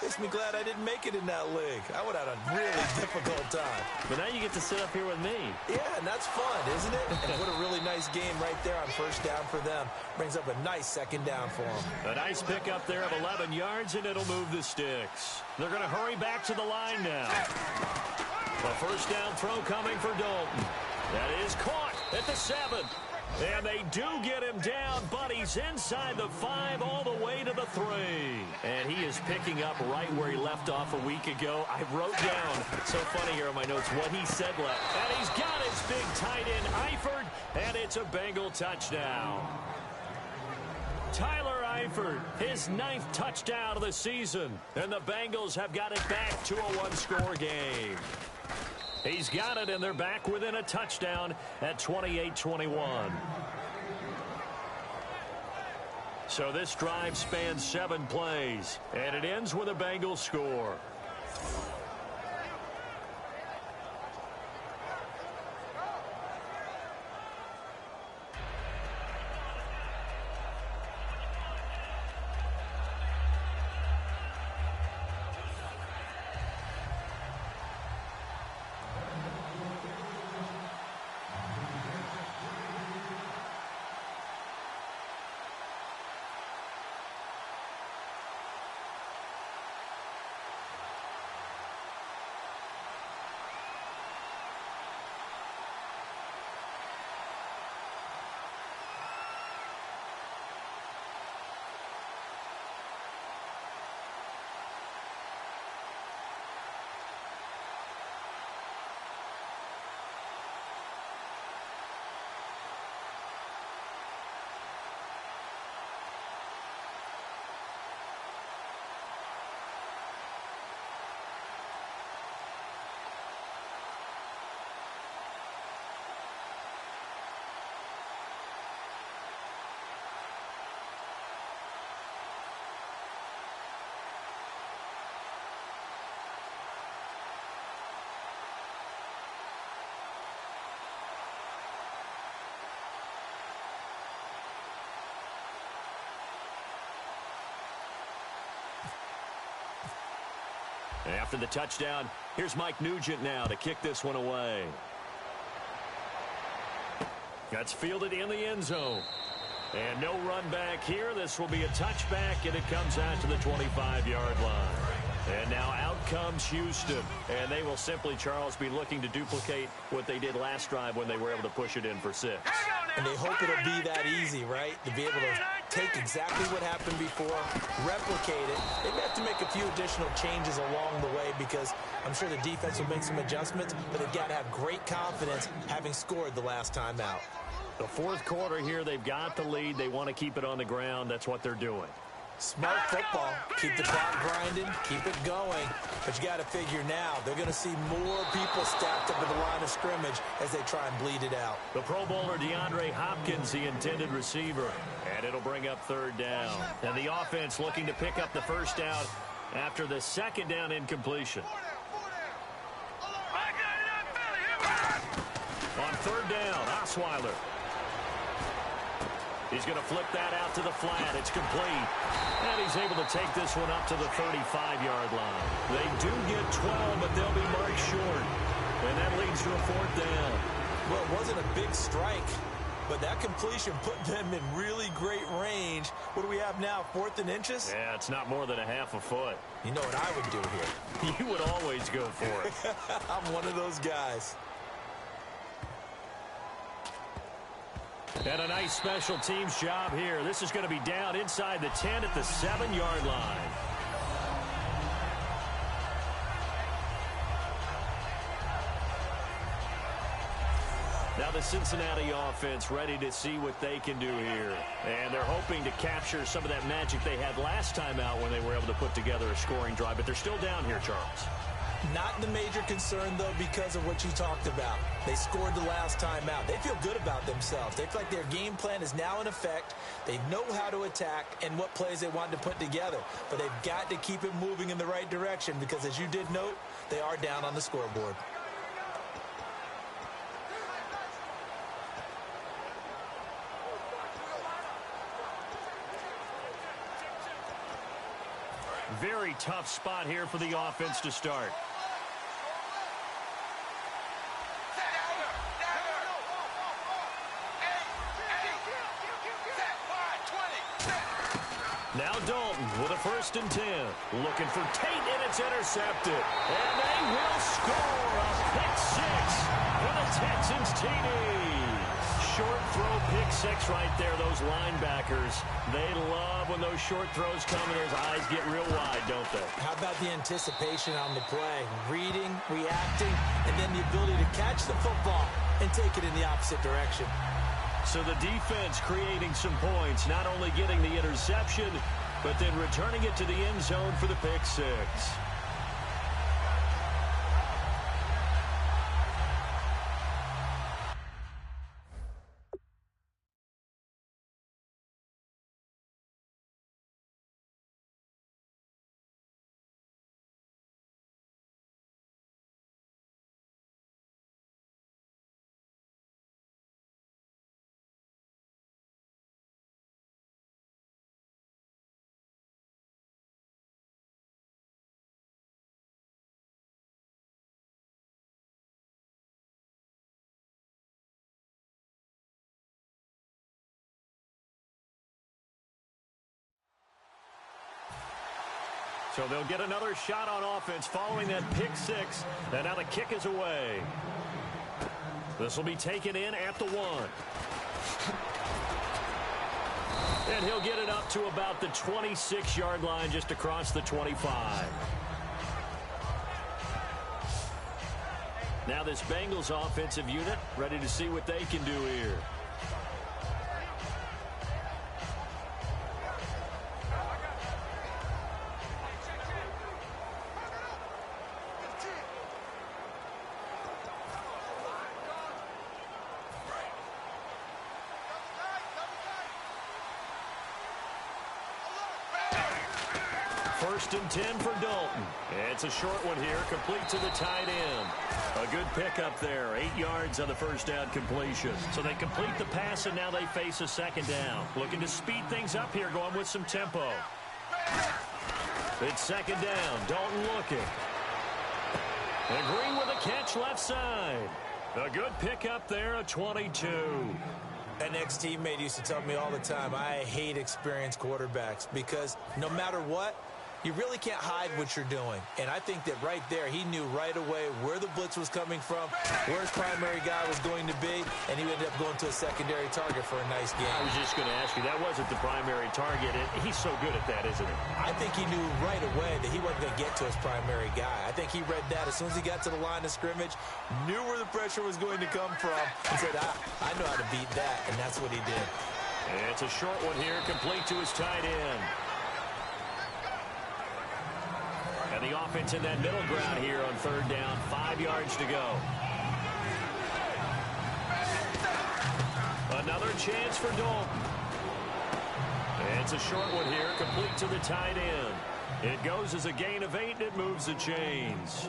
makes me glad I didn't make it in that league. I would have had a really difficult time. But now you get to sit up here with me. Yeah, and that's fun, isn't it? And what a really nice game right there on first down for them. Brings up a nice second down for them. A nice pickup there of 11 yards, and it'll move the sticks. They're going to hurry back to the line now. A first down throw coming for Dalton. That is caught at the 7. And they do get him down, but he's inside the 5 all the way to the 3. And he is picking up right where he left off a week ago. I wrote down, so funny here on my notes, what he said left. And he's got his big tight end, Eifert, and it's a Bengal touchdown. Tyler Eifert, his 9th touchdown of the season. And the Bengals have got it back to a one-score game. He's got it, and they're back within a touchdown at 28-21. So this drive spans 7 plays, and it ends with a Bengals score. After the touchdown, here's Mike Nugent now to kick this one away. That's fielded in the end zone. And no run back here. This will be a touchback, and it comes out to the 25-yard line. And now out comes Houston. And they will simply, Charles, be looking to duplicate what they did last drive when they were able to push it in for 6. And they hope it'll be that easy, right? To be able to take exactly what happened before, replicate it. They may have to make a few additional changes along the way because I'm sure the defense will make some adjustments, but they've got to have great confidence having scored the last time out. The fourth quarter here, they've got the lead. They want to keep it on the ground. That's what they're doing. Smart football. Keep the clock grinding. Keep it going. But you got to figure now, they're going to see more people stacked up at the line of scrimmage as they try and bleed it out. The Pro Bowler DeAndre Hopkins, the intended receiver. And it'll bring up third down. And the offense looking to pick up the first down after the second down incompletion. On third down, Osweiler. He's going to flip that out to the flat. It's complete. And he's able to take this one up to the 35-yard line. They do get 12, but they'll be marked short. And that leads to a fourth down. Well, it wasn't a big strike. but that completion put them in really great range. What do we have now, 4th and inches? Yeah, it's not more than a half a foot. You know what I would do here? You would always go for it. I'm one of those guys. And a nice special teams job here. This is going to be down inside the 10 at the 7-yard line. Now the Cincinnati offense ready to see what they can do here. And they're hoping to capture some of that magic they had last time out when they were able to put together a scoring drive. But they're still down here, Charles. Not the major concern, though, because of what you talked about. They scored the last time out. They feel good about themselves. They feel like their game plan is now in effect. They know how to attack and what plays they want to put together. But they've got to keep it moving in the right direction because, as you did note, they are down on the scoreboard. Very tough spot here for the offense to start. Now Dalton with a 1st and 10. Looking for Tate, and it's intercepted. And they will score a pick 6 for the Texans TD. Short throw pick 6 right there. Those linebackers, they love when those short throws come and those eyes get real wide, don't they? How about the anticipation on the play? Reading, reacting, and then the ability to catch the football and take it in the opposite direction. So the defense creating some points, not only getting the interception, but then returning it to the end zone for the pick 6. So they'll get another shot on offense following that pick 6. And now the kick is away. This will be taken in at the 1. And he'll get it up to about the 26-yard line, just across the 25. Now this Bengals offensive unit ready to see what they can do here. First and 10 for Dalton. It's a short one here, complete to the tight end. A good pickup there, 8 yards on the first down completion. So they complete the pass, and now they face a 2nd down. Looking to speed things up here, going with some tempo. It's 2nd down, Dalton looking. And Green with a catch left side. A good pickup there, a 22. An ex-teammate used to tell me all the time, I hate experienced quarterbacks because no matter what, you really can't hide what you're doing. And I think that right there, he knew right away where the blitz was coming from, where his primary guy was going to be, and he ended up going to a secondary target for a nice game. I was just going to ask you, that wasn't the primary target, and he's so good at that, isn't he? I think he knew right away that he wasn't going to get to his primary guy. I think he read that as soon as he got to the line of scrimmage, knew where the pressure was going to come from, and said, I know how to beat that, and that's what he did. And it's a short one here, complete to his tight end. And the offense in that middle ground here on 3rd down, 5 yards to go. Another chance for Dalton. And it's a short one here, complete to the tight end. It goes as a gain of 8, and it moves the chains.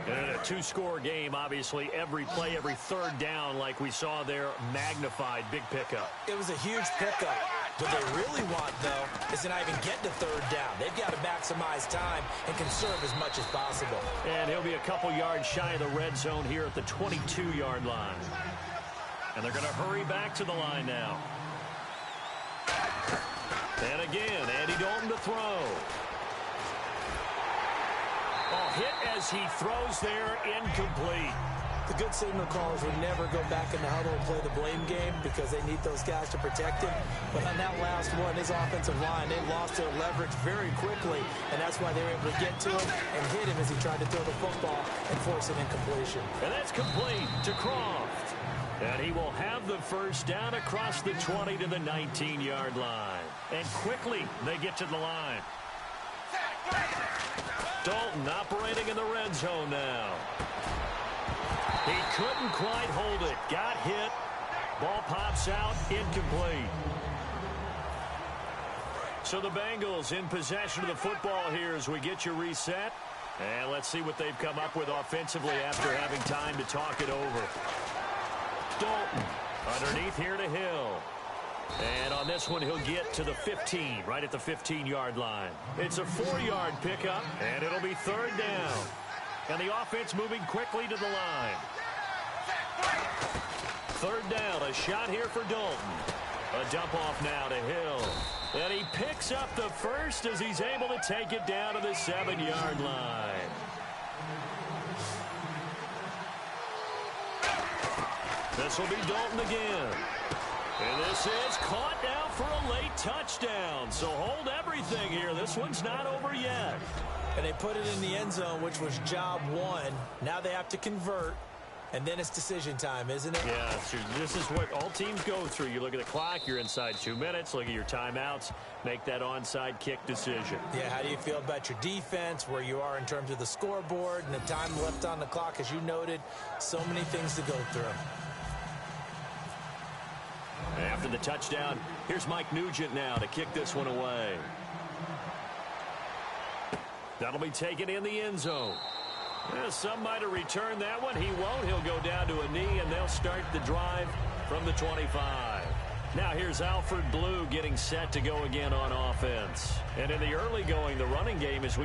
And a 2-score game, obviously, every play, every 3rd down, like we saw there, magnified, big pickup. It was a huge pickup. What they really want, though, is to not even get to 3rd down. They've got to maximize time and conserve as much as possible. And he'll be a couple yards shy of the red zone here at the 22-yard line. And they're going to hurry back to the line now. And again, Andy Dalton to throw. Oh, hit as he throws there, incomplete. The good signal callers would never go back in the huddle and play the blame game because they need those guys to protect him. But on that last one, his offensive line, they lost their leverage very quickly, and that's why they were able to get to him and hit him as he tried to throw the football and force an incompletion. And that's complete to Croft. And he will have the first down across the 20 to the 19-yard line. And quickly, they get to the line. Dalton operating in the red zone now. He couldn't quite hold it. Got hit. Ball pops out. Incomplete. So the Bengals in possession of the football here as we get you reset. And let's see what they've come up with offensively after having time to talk it over. Dalton underneath here to Hill. And on this one, he'll get to the 15, right at the 15-yard line. It's a 4-yard pickup, and it'll be third down. And the offense moving quickly to the line. Third down, a shot here for Dalton. A dump off now to Hill. And he picks up the first as he's able to take it down to the 7-yard line. This will be Dalton again. And this is caught now for a late touchdown. So hold everything here. This one's not over yet. And they put it in the end zone, which was job one. Now they have to convert. And then it's decision time, isn't it? Yeah, this is what all teams go through. You look at the clock, you're inside 2 minutes, look at your timeouts, make that onside kick decision. Yeah, how do you feel about your defense, where you are in terms of the scoreboard and the time left on the clock, as you noted? So many things to go through. After the touchdown, here's Mike Nugent now to kick this one away. That'll be taken in the end zone. Some might have returned that one. He won't. He'll go down to a knee, and they'll start the drive from the 25. Now here's Alfred Blue getting set to go again on offense. And in the early going, the running game is...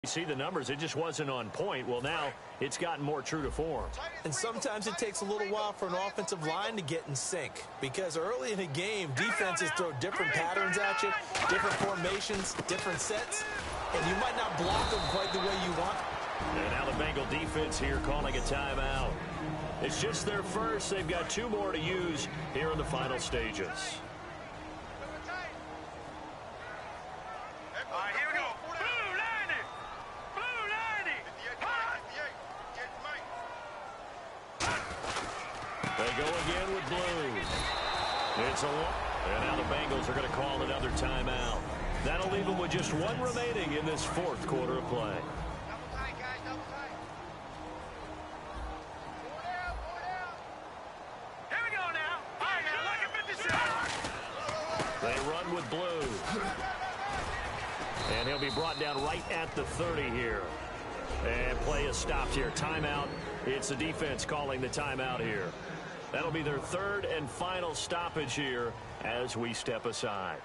You see the numbers, it just wasn't on point. Well, now it's gotten more true to form. And sometimes it takes a little while for an offensive line to get in sync, because early in the game, defenses throw different patterns at you, different formations, different sets, and you might not block them quite the way you want. And now the Bengal defense here calling a timeout. It's just their first. They've got 2 more to use here in the final stages. They go again with Blue. It's a long, and now the Bengals are going to call another timeout. That'll leave them with just 1 remaining in this 4th quarter of play. run with blue. And he'll be brought down right at the 30 here. And play is stopped here. Timeout. It's the defense calling the timeout here. That'll be their third and final stoppage here as we step aside.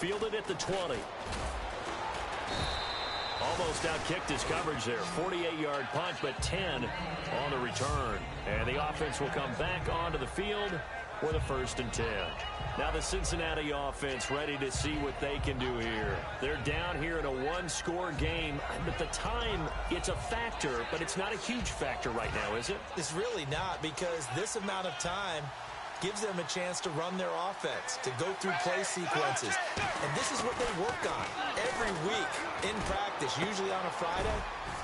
fielded at the 20. Almost outkicked his coverage there. 48-yard punch, but 10 on the return. And the offense will come back onto the field with a 1st and 10. Now the Cincinnati offense ready to see what they can do here. They're down here in a one-score game. At the time, it's a factor, but it's not a huge factor right now, is it? It's really not, because this amount of time gives them a chance to run their offense, to go through play sequences. And this is what they work on every week in practice, usually on a Friday.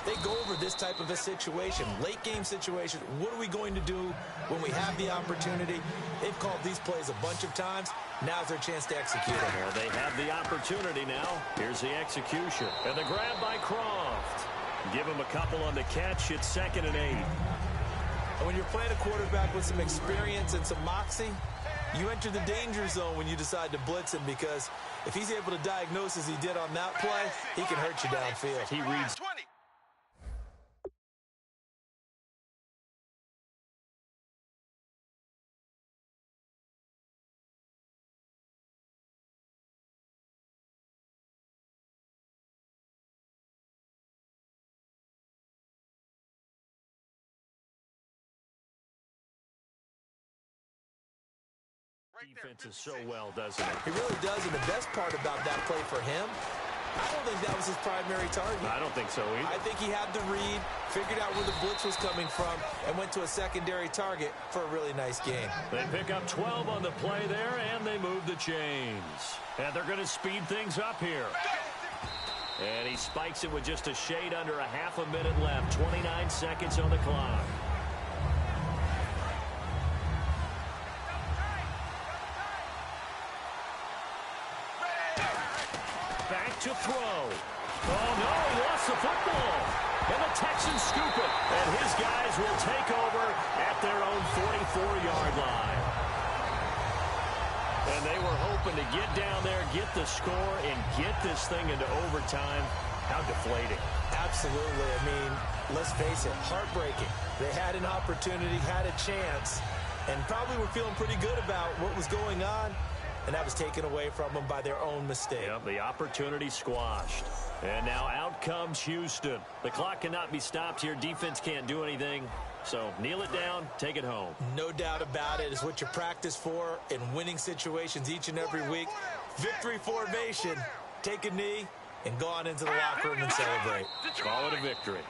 They go over this type of a situation, late-game situation. What are we going to do when we have the opportunity? They've called these plays a bunch of times. Now's their chance to execute them. Well, they have the opportunity now. Here's the execution. And the grab by Croft. Give him a couple on the catch. It's 2nd and 8. And when you're playing a quarterback with some experience and some moxie, you enter the danger zone when you decide to blitz him, because if he's able to diagnose as he did on that play, he can hurt you downfield. He reads 20. defense is so well, doesn't it? He really does, and the best part about that play for him, I don't think that was his primary target. I don't think so either. I think he had the read, figured out where the blitz was coming from, and went to a secondary target for a really nice game. They pick up 12 on the play there, and they move the chains. And they're going to speed things up here. And he spikes it with just a shade under a half a minute left. 29 seconds on the clock. Back to throw. Oh, no, he lost the football. And the Texans scoop it. And his guys will take over at their own 44-yard line. And they were hoping to get down there, get the score, and get this thing into overtime. How deflating. Absolutely. I mean, let's face it, heartbreaking. They had an opportunity, had a chance, and probably were feeling pretty good about what was going on. And that was taken away from them by their own mistake. Yep, the opportunity squashed. And now out comes Houston. The clock cannot be stopped here. Defense can't do anything. So kneel it down, take it home. No doubt about it. It's what you practice for in winning situations each and every week. Victory formation. Take a knee and go on into the locker room and celebrate. Call it a victory.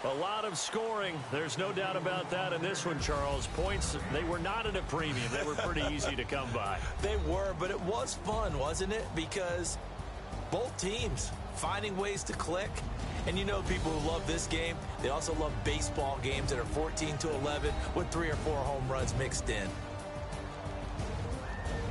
A lot of scoring. There's no doubt about that in this one, Charles. Points, they were not at a premium. They were pretty easy to come by. They were, but it was fun, wasn't it? Because both teams finding ways to click. And you know, people who love this game, they also love baseball games that are 14-11 with 3 or 4 home runs mixed in.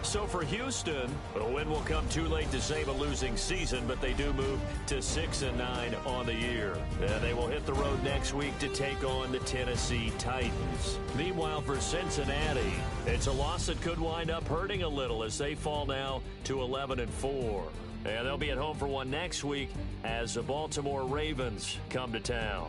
So for Houston, a win will come too late to save a losing season, but they do move to 6-9 on the year. And they will hit the road next week to take on the Tennessee Titans. Meanwhile, for Cincinnati, it's a loss that could wind up hurting a little as they fall now to 11-4. And they'll be at home for one next week as the Baltimore Ravens come to town.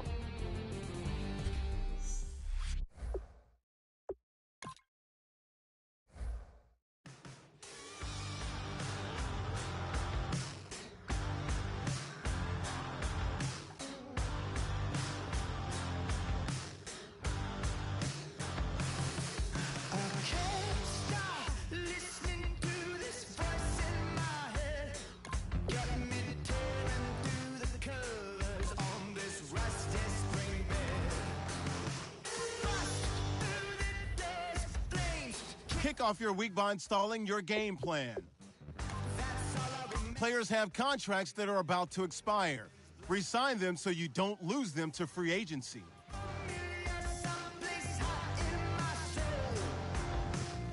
Kick off your week by installing your game plan. Players have contracts that are about to expire. Re-sign them so you don't lose them to free agency.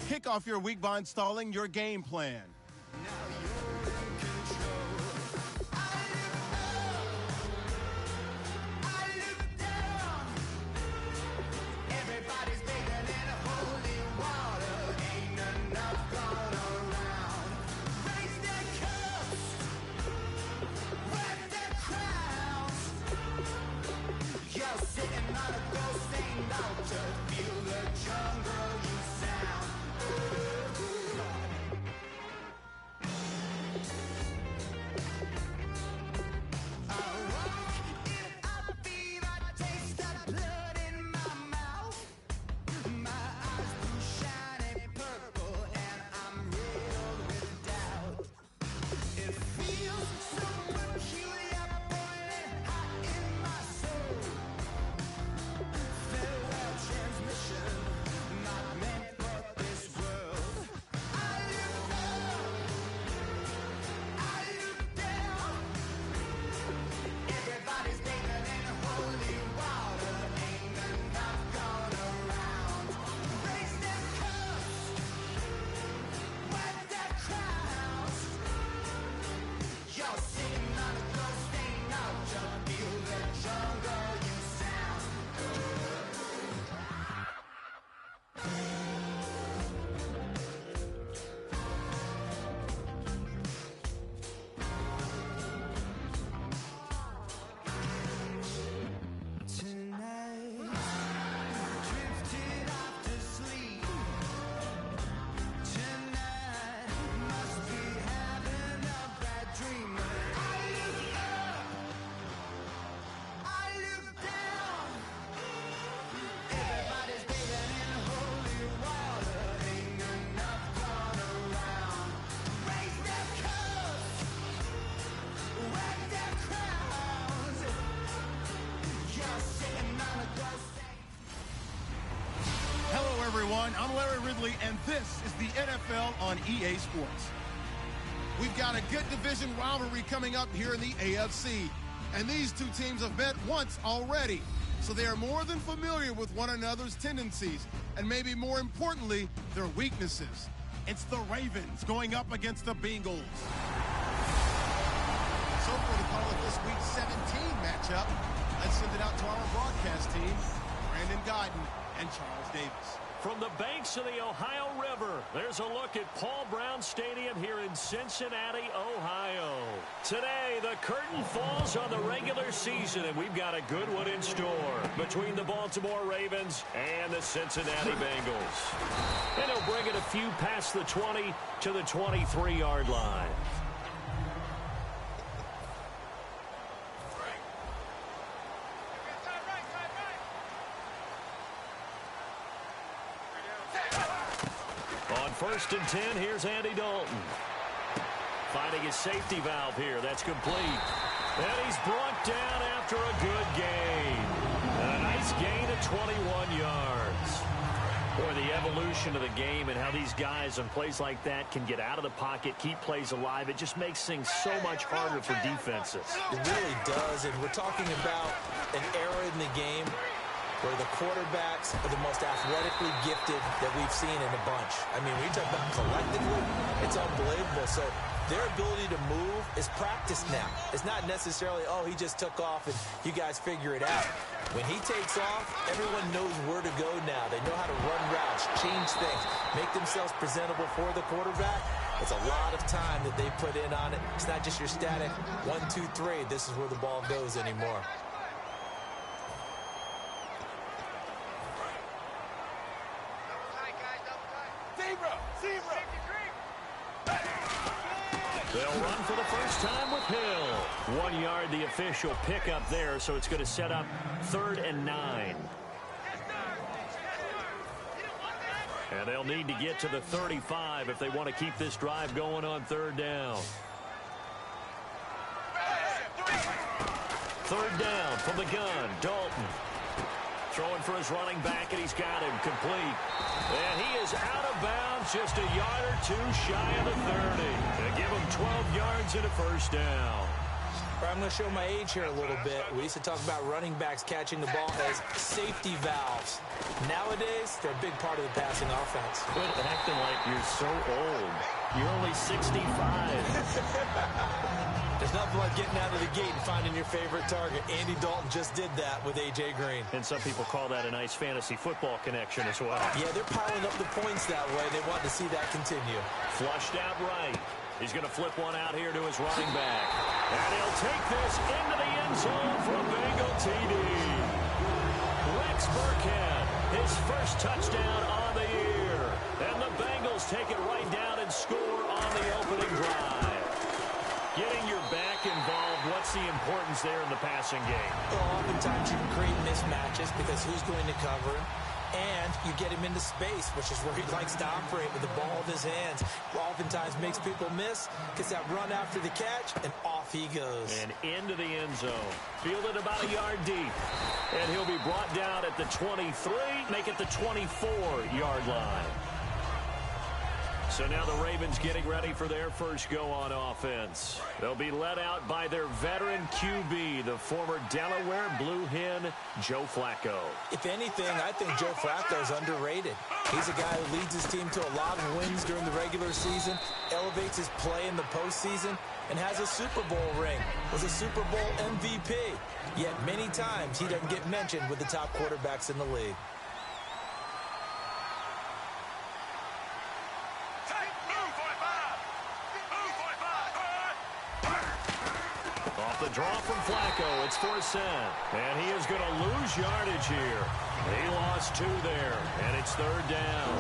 Kick off your week by installing your game plan. everyone. I'm Larry Ridley, and this is the NFL on EA Sports. We've got a good division rivalry coming up here in the AFC, and these two teams have met once already, so they are more than familiar with one another's tendencies, and maybe more importantly, their weaknesses. It's the Ravens going up against the Bengals. So for the call of this week's 17 matchup, let's send it out to our broadcast team, Brandon Guyton and Charles Davis. From the banks of the Ohio River, there's a look at Paul Brown Stadium here in Cincinnati, Ohio. Today, the curtain falls on the regular season, and we've got a good one in store between the Baltimore Ravens and the Cincinnati Bengals. And he'll bring it a few past the 20 to the 23-yard line. First and 10, here's Andy Dalton. Finding his safety valve here. That's complete. And he's brought down after a good gain. And a nice gain of 21 yards. Boy, the evolution of the game and how these guys on plays like that can get out of the pocket, keep plays alive, it just makes things so much harder for defenses. It really does, and we're talking about an era in the game where the quarterbacks are the most athletically gifted that we've seen in a bunch. I mean, when you talk about collectively, it's unbelievable. So their ability to move is practiced now. It's not necessarily, oh, he just took off and you guys figure it out. When he takes off, everyone knows where to go now. They know how to run routes, change things, make themselves presentable for the quarterback. It's a lot of time that they put in on it. It's not just your static 1, 2, 3. This is where the ball goes anymore. They'll run for the first time with Hill. 1 yard, the official pickup there, so it's going to set up 3rd and 9. And they'll need to get to the 35 if they want to keep this drive going on 3rd down. 3rd down from the gun, Dalton. Throwing for his running back, and he's got him complete. And he is out of bounds, just a yard or two shy of the 30. They give him 12 yards and a first down. I'm going to show my age here a little bit. We used to talk about running backs catching the ball as safety valves. Nowadays, they're a big part of the passing offense. Quit acting like you're so old. You're only 65. There's nothing like getting out of the gate and finding your favorite target. Andy Dalton just did that with A.J. Green. And some people call that a nice fantasy football connection as well. Yeah, they're piling up the points that way. They want to see that continue. Flushed out right. He's going to flip one out here to his running back. And he'll take this into the end zone for a Bengal TD. Rex Burkhead, his first touchdown on the year. And the Bengals take it right down and score on the opening drive. Getting your back involved, what's the importance there in the passing game? Well, oftentimes you can create mismatches because who's going to cover him? And you get him into space, which is where he likes to operate with the ball in his hands. Oftentimes makes people miss, gets that run after the catch, and off he goes. And into the end zone. Fielded about a yard deep. And he'll be brought down at the 23, make it the 24-yard line. So now the Ravens getting ready for their first go on offense. They'll be led out by their veteran QB, the former Delaware Blue Hen, Joe Flacco. If anything, I think Joe Flacco is underrated. He's a guy who leads his team to a lot of wins during the regular season, elevates his play in the postseason, and has a Super Bowl ring, was a Super Bowl MVP. Yet many times he doesn't get mentioned with the top quarterbacks in the league. The draw from Flacco, it's for Sen. And he is going to lose yardage here. He lost 2 there, and it's 3rd down.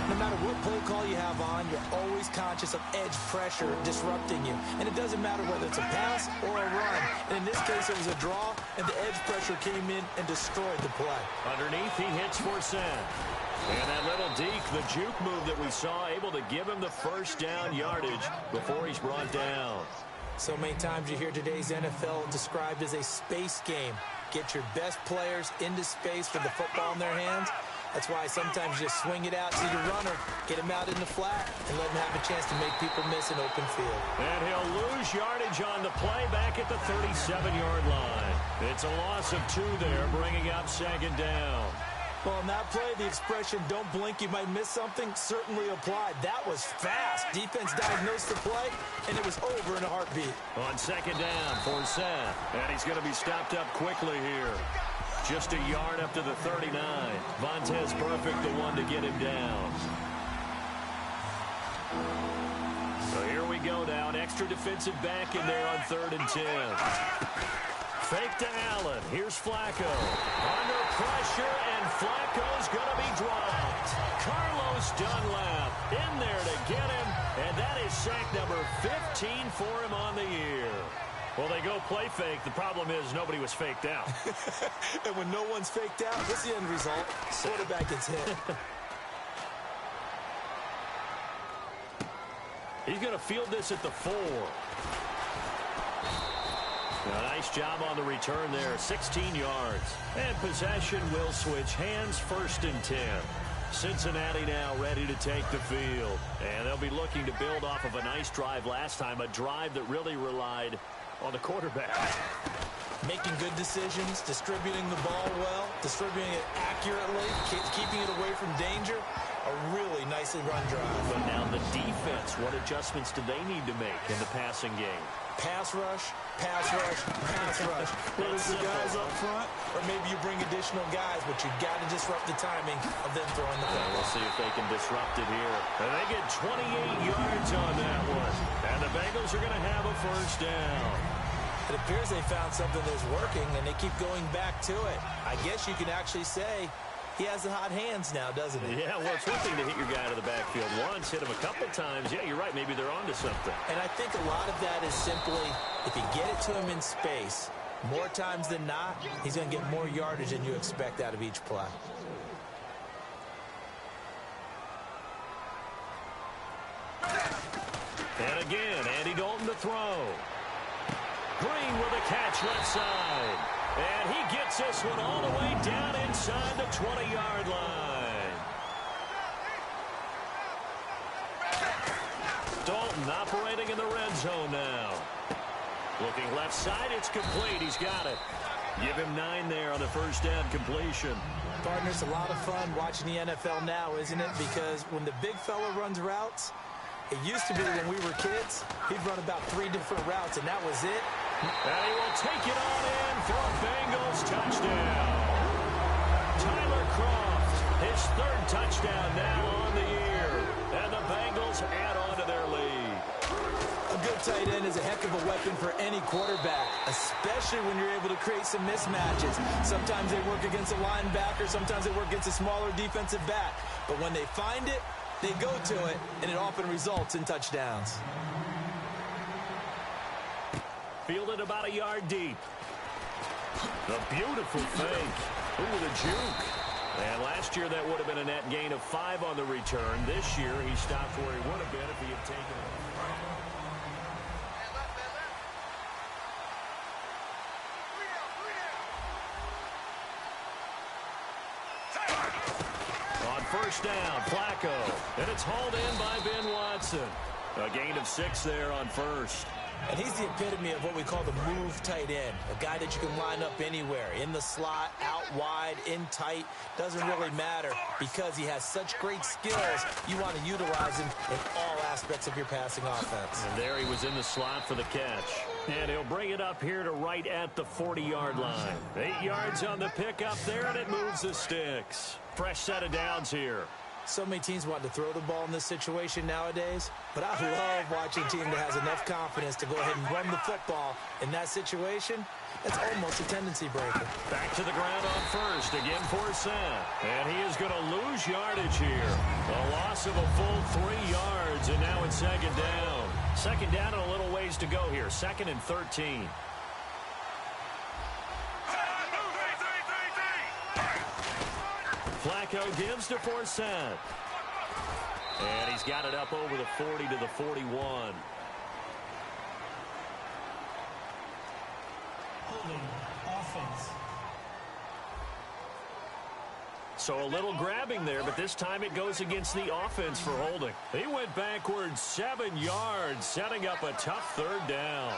No matter what play call you have on, you're always conscious of edge pressure disrupting you. And it doesn't matter whether it's a pass or a run. And in this case, it was a draw, and the edge pressure came in and destroyed the play. Underneath, he hits for Sen. And that little deke, the juke move that we saw, able to give him the first down yardage before he's brought down. So many times you hear today's NFL described as a space game. Get your best players into space with the football in their hands, That's why sometimes you just swing it out to your runner, get him out in the flat, and let him have a chance to make people miss an open field. And he'll lose yardage on the play back at the 37-yard line. It's a loss of 2 there, bringing up second down. Well, on that play, the expression, don't blink, you might miss something, certainly applied. That was fast. Defense diagnosed the play, and it was over in a heartbeat. On second down for Seth. And he's going to be stopped up quickly here. Just a yard up to the 39. Vontez Perfect, the one to get him down. So here we go now. An extra defensive back in there on 3rd and 10. Fake to Allen. Here's Flacco. Under pressure, and Flacco's going to be dropped. Carlos Dunlap in there to get him, and that is sack number 15 for him on the year. Well, they go play fake. The problem is nobody was faked out. And when no one's faked out, what's the end result? Quarterback gets hit. He's going to field this at the 4. A nice job on the return there, 16 yards. And possession will switch hands, 1st and 10. Cincinnati now ready to take the field. And they'll be looking to build off of a nice drive last time, a drive that really relied on the quarterback. Making good decisions, distributing the ball well, distributing it accurately, keeping it away from danger. A really nicely run drive. But now the defense, what adjustments do they need to make in the passing game? Pass rush, pass rush, pass rush. Whether it's the guys up front, or maybe you bring additional guys, but you've got to disrupt the timing of them throwing the ball. We'll see if they can disrupt it here. And they get 28 yards on that one. And the Bengals are going to have a 1st down. It appears they found something that's working, and they keep going back to it. I guess you can actually say he has the hot hands now, doesn't he? Yeah, well, it's one thing to hit your guy to the backfield once, hit him a couple times. Yeah, you're right. Maybe they're onto something. And I think a lot of that is simply if you get it to him in space, more times than not, he's going to get more yardage than you expect out of each play. And again, Andy Dalton to throw. Green with a catch left side. And he gets this one all the way down inside the 20-yard line. Dalton operating in the red zone now. Looking left side, it's complete. He's got it. Give him 9 there on the 1st down completion. Partner, it's a lot of fun watching the NFL now, isn't it? Because when the big fella runs routes, it used to be when we were kids, he'd run about 3 different routes, and that was it. And he will take it on in for a Bengals touchdown. Tyler Kroft, his 3rd touchdown now on the year. And the Bengals add on to their lead. A good tight end is a heck of a weapon for any quarterback, especially when you're able to create some mismatches. Sometimes they work against a linebacker, sometimes they work against a smaller defensive back. But when they find it, they go to it, and it often results in touchdowns. Fielded about a yard deep. A beautiful fake. Ooh, the juke. And last year that would have been a net gain of 5 on the return. This year he stopped where he would have been if he had taken it. On 1st down, Flacco. And it's hauled in by Ben Watson. A gain of 6 there on 1st. And he's the epitome of what we call the move tight end. A guy that you can line up anywhere. In the slot, out wide, in tight. Doesn't really matter because he has such great skills. You want to utilize him in all aspects of your passing offense. And there he was in the slot for the catch. And he'll bring it up here to right at the 40-yard line. 8 yards on the pickup there, and it moves the sticks. Fresh set of downs here. So many teams want to throw the ball in this situation nowadays, but I love watching a team that has enough confidence to go ahead and run the football in that situation. That's almost a tendency breaker. Back to the ground on 1st, again for Seth. And he is going to lose yardage here. A loss of a full 3 yards, and now it's 2nd down. 2nd down and a little ways to go here. 2nd and 13. Flacco gives to Forsett. And he's got it up over the 40 to the 41. Holding offense. So a little grabbing there, but this time it goes against the offense for holding. He went backwards 7 yards, setting up a tough third down.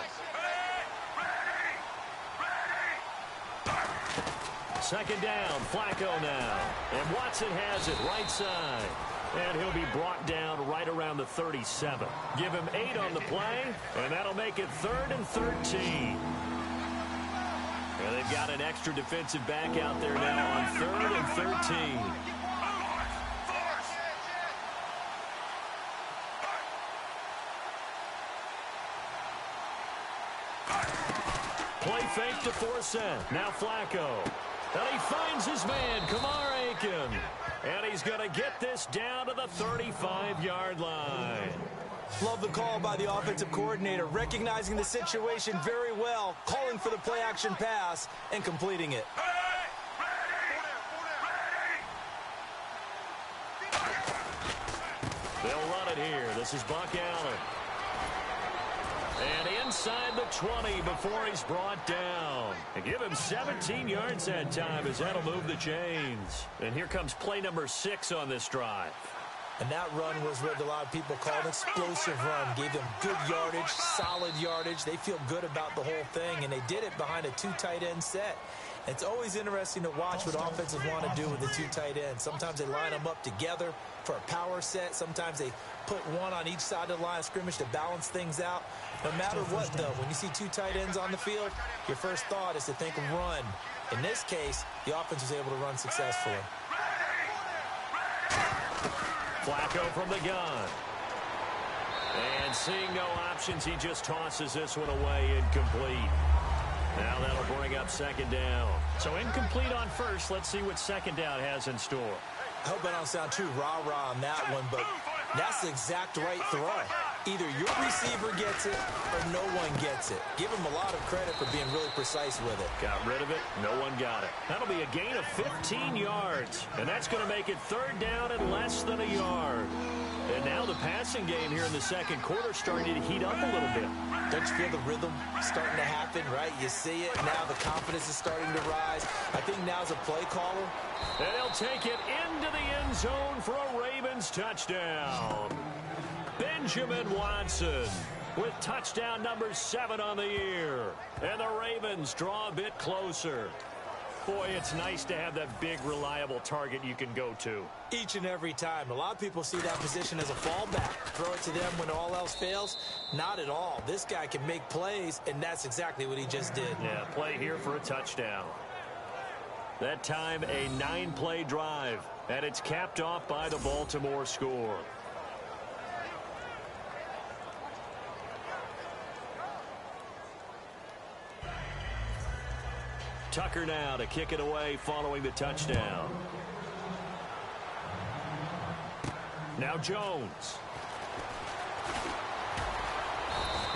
Second down, Flacco now. And Watson has it right side. And he'll be brought down right around the 37. Give him 8 on the play, and that'll make it 3rd and 13. And they've got an extra defensive back out there now on 3rd and 13. Play fake to force it. Now Flacco. And he finds his man, Kamar Aiken. And he's going to get this down to the 35-yard line. Love the call by the offensive coordinator, recognizing the situation very well, calling for the play-action pass, and completing it. They'll run it here. This is Buck Allen. And inside the 20 before he's brought down. And give him 17 yards that time as that'll move the chains. And here comes play number 6 on this drive. And that run was what a lot of people call an explosive run. Gave them good yardage, solid yardage. They feel good about the whole thing, and they did it behind a 2 tight end set. It's always interesting to watch what offenses want to do with the 2 tight ends. Sometimes they line them up together for a power set. Sometimes they put one on each side of the line of scrimmage to balance things out. No matter what, though, when you see 2 tight ends on the field, your first thought is to think run. In this case, the offense was able to run successfully. Flacco from the gun. And seeing no options, he just tosses this one away incomplete. Now that'll bring up second down. So incomplete on first. Let's see what second down has in store. I hope I don't sound too rah-rah on that one, but that's the exact right throw. Either your receiver gets it or no one gets it. Give him a lot of credit for being really precise with it. Got rid of it. No one got it. That'll be a gain of 15 yards. And that's going to make it third down and less than a yard. And now the passing game here in the second quarter starting to heat up a little bit. Don't you feel the rhythm starting to happen, right? You see it. Now the confidence is starting to rise. I think now's a play caller. And he'll take it into the end zone for a Ravens touchdown. Benjamin Watson with touchdown number 7 on the year. And the Ravens draw a bit closer. Boy, it's nice to have that big, reliable target you can go to. Each and every time. A lot of people see that position as a fallback. Throw it to them when all else fails. Not at all. This guy can make plays, and that's exactly what he just did. Yeah, play here for a touchdown. That time, a 9-play drive, and it's capped off by the Baltimore score. Tucker now to kick it away following the touchdown. Now Jones.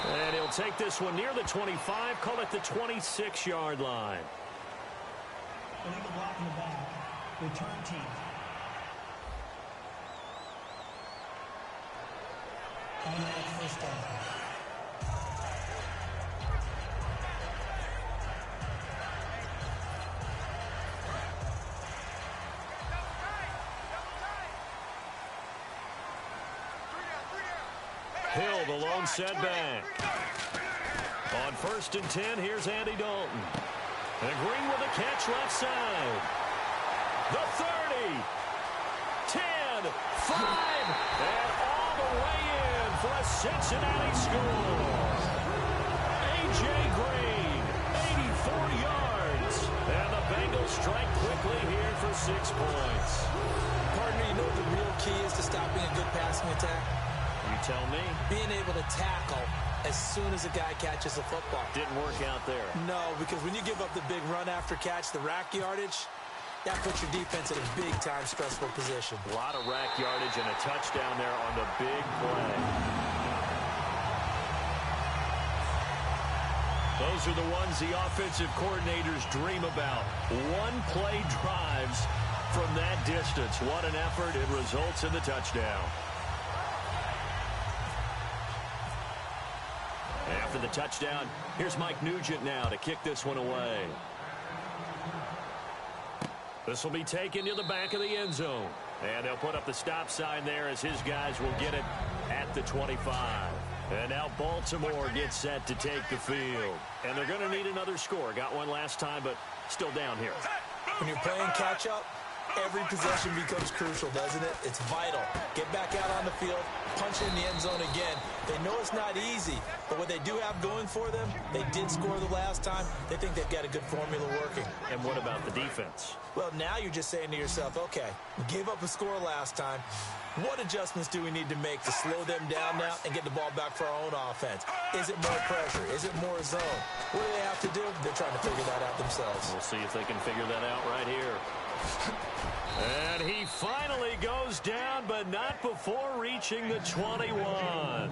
And he'll take this one near the 25, call it the 26-yard line. Illegal block in the back. Return team. Automatic first down. Hill, the lone setback. On 1st and 10, here's Andy Dalton. And Green with a catch left side. The 30, 10, 5, and all the way in for a Cincinnati score. A.J. Green, 84 yards. And the Bengals strike quickly here for 6 points. Partner, you know the real key is to stopping a good passing attack? You tell me. Being able to tackle as soon as a guy catches the football. Didn't work out there. No, because when you give up the big run after catch, the rack yardage, that puts your defense in a big-time stressful position. A lot of rack yardage and a touchdown there on the big play. Those are the ones the offensive coordinators dream about. One-play drives from that distance. What an effort. It results in the touchdown. After the touchdown, here's Mike Nugent now to kick this one away. This will be taken to the back of the end zone. And they'll put up the stop sign there as his guys will get it at the 25. And now Baltimore gets set to take the field. And they're going to need another score. Got one last time, but still down here. When you're playing catch-up, every possession becomes crucial, doesn't it? It's vital. Get back out on the field, punch it in the end zone again. They know it's not easy, but what they do have going for them, they did score the last time. They think they've got a good formula working. And what about the defense? Well, now you're just saying to yourself, okay, we gave up a score last time. What adjustments do we need to make to slow them down now and get the ball back for our own offense? Is it more pressure? Is it more zone? What do they have to do? They're trying to figure that out themselves. We'll see if they can figure that out right here. And he finally goes down, but not before reaching the 21.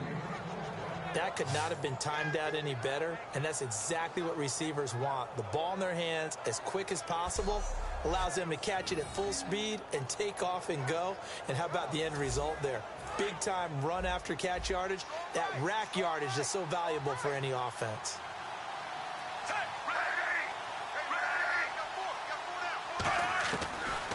That could not have been timed out any better, and that's exactly what receivers want. The ball in their hands as quick as possible allows them to catch it at full speed and take off and go. And how about the end result there? Big-time run after catch yardage. That rack yardage is so valuable for any offense.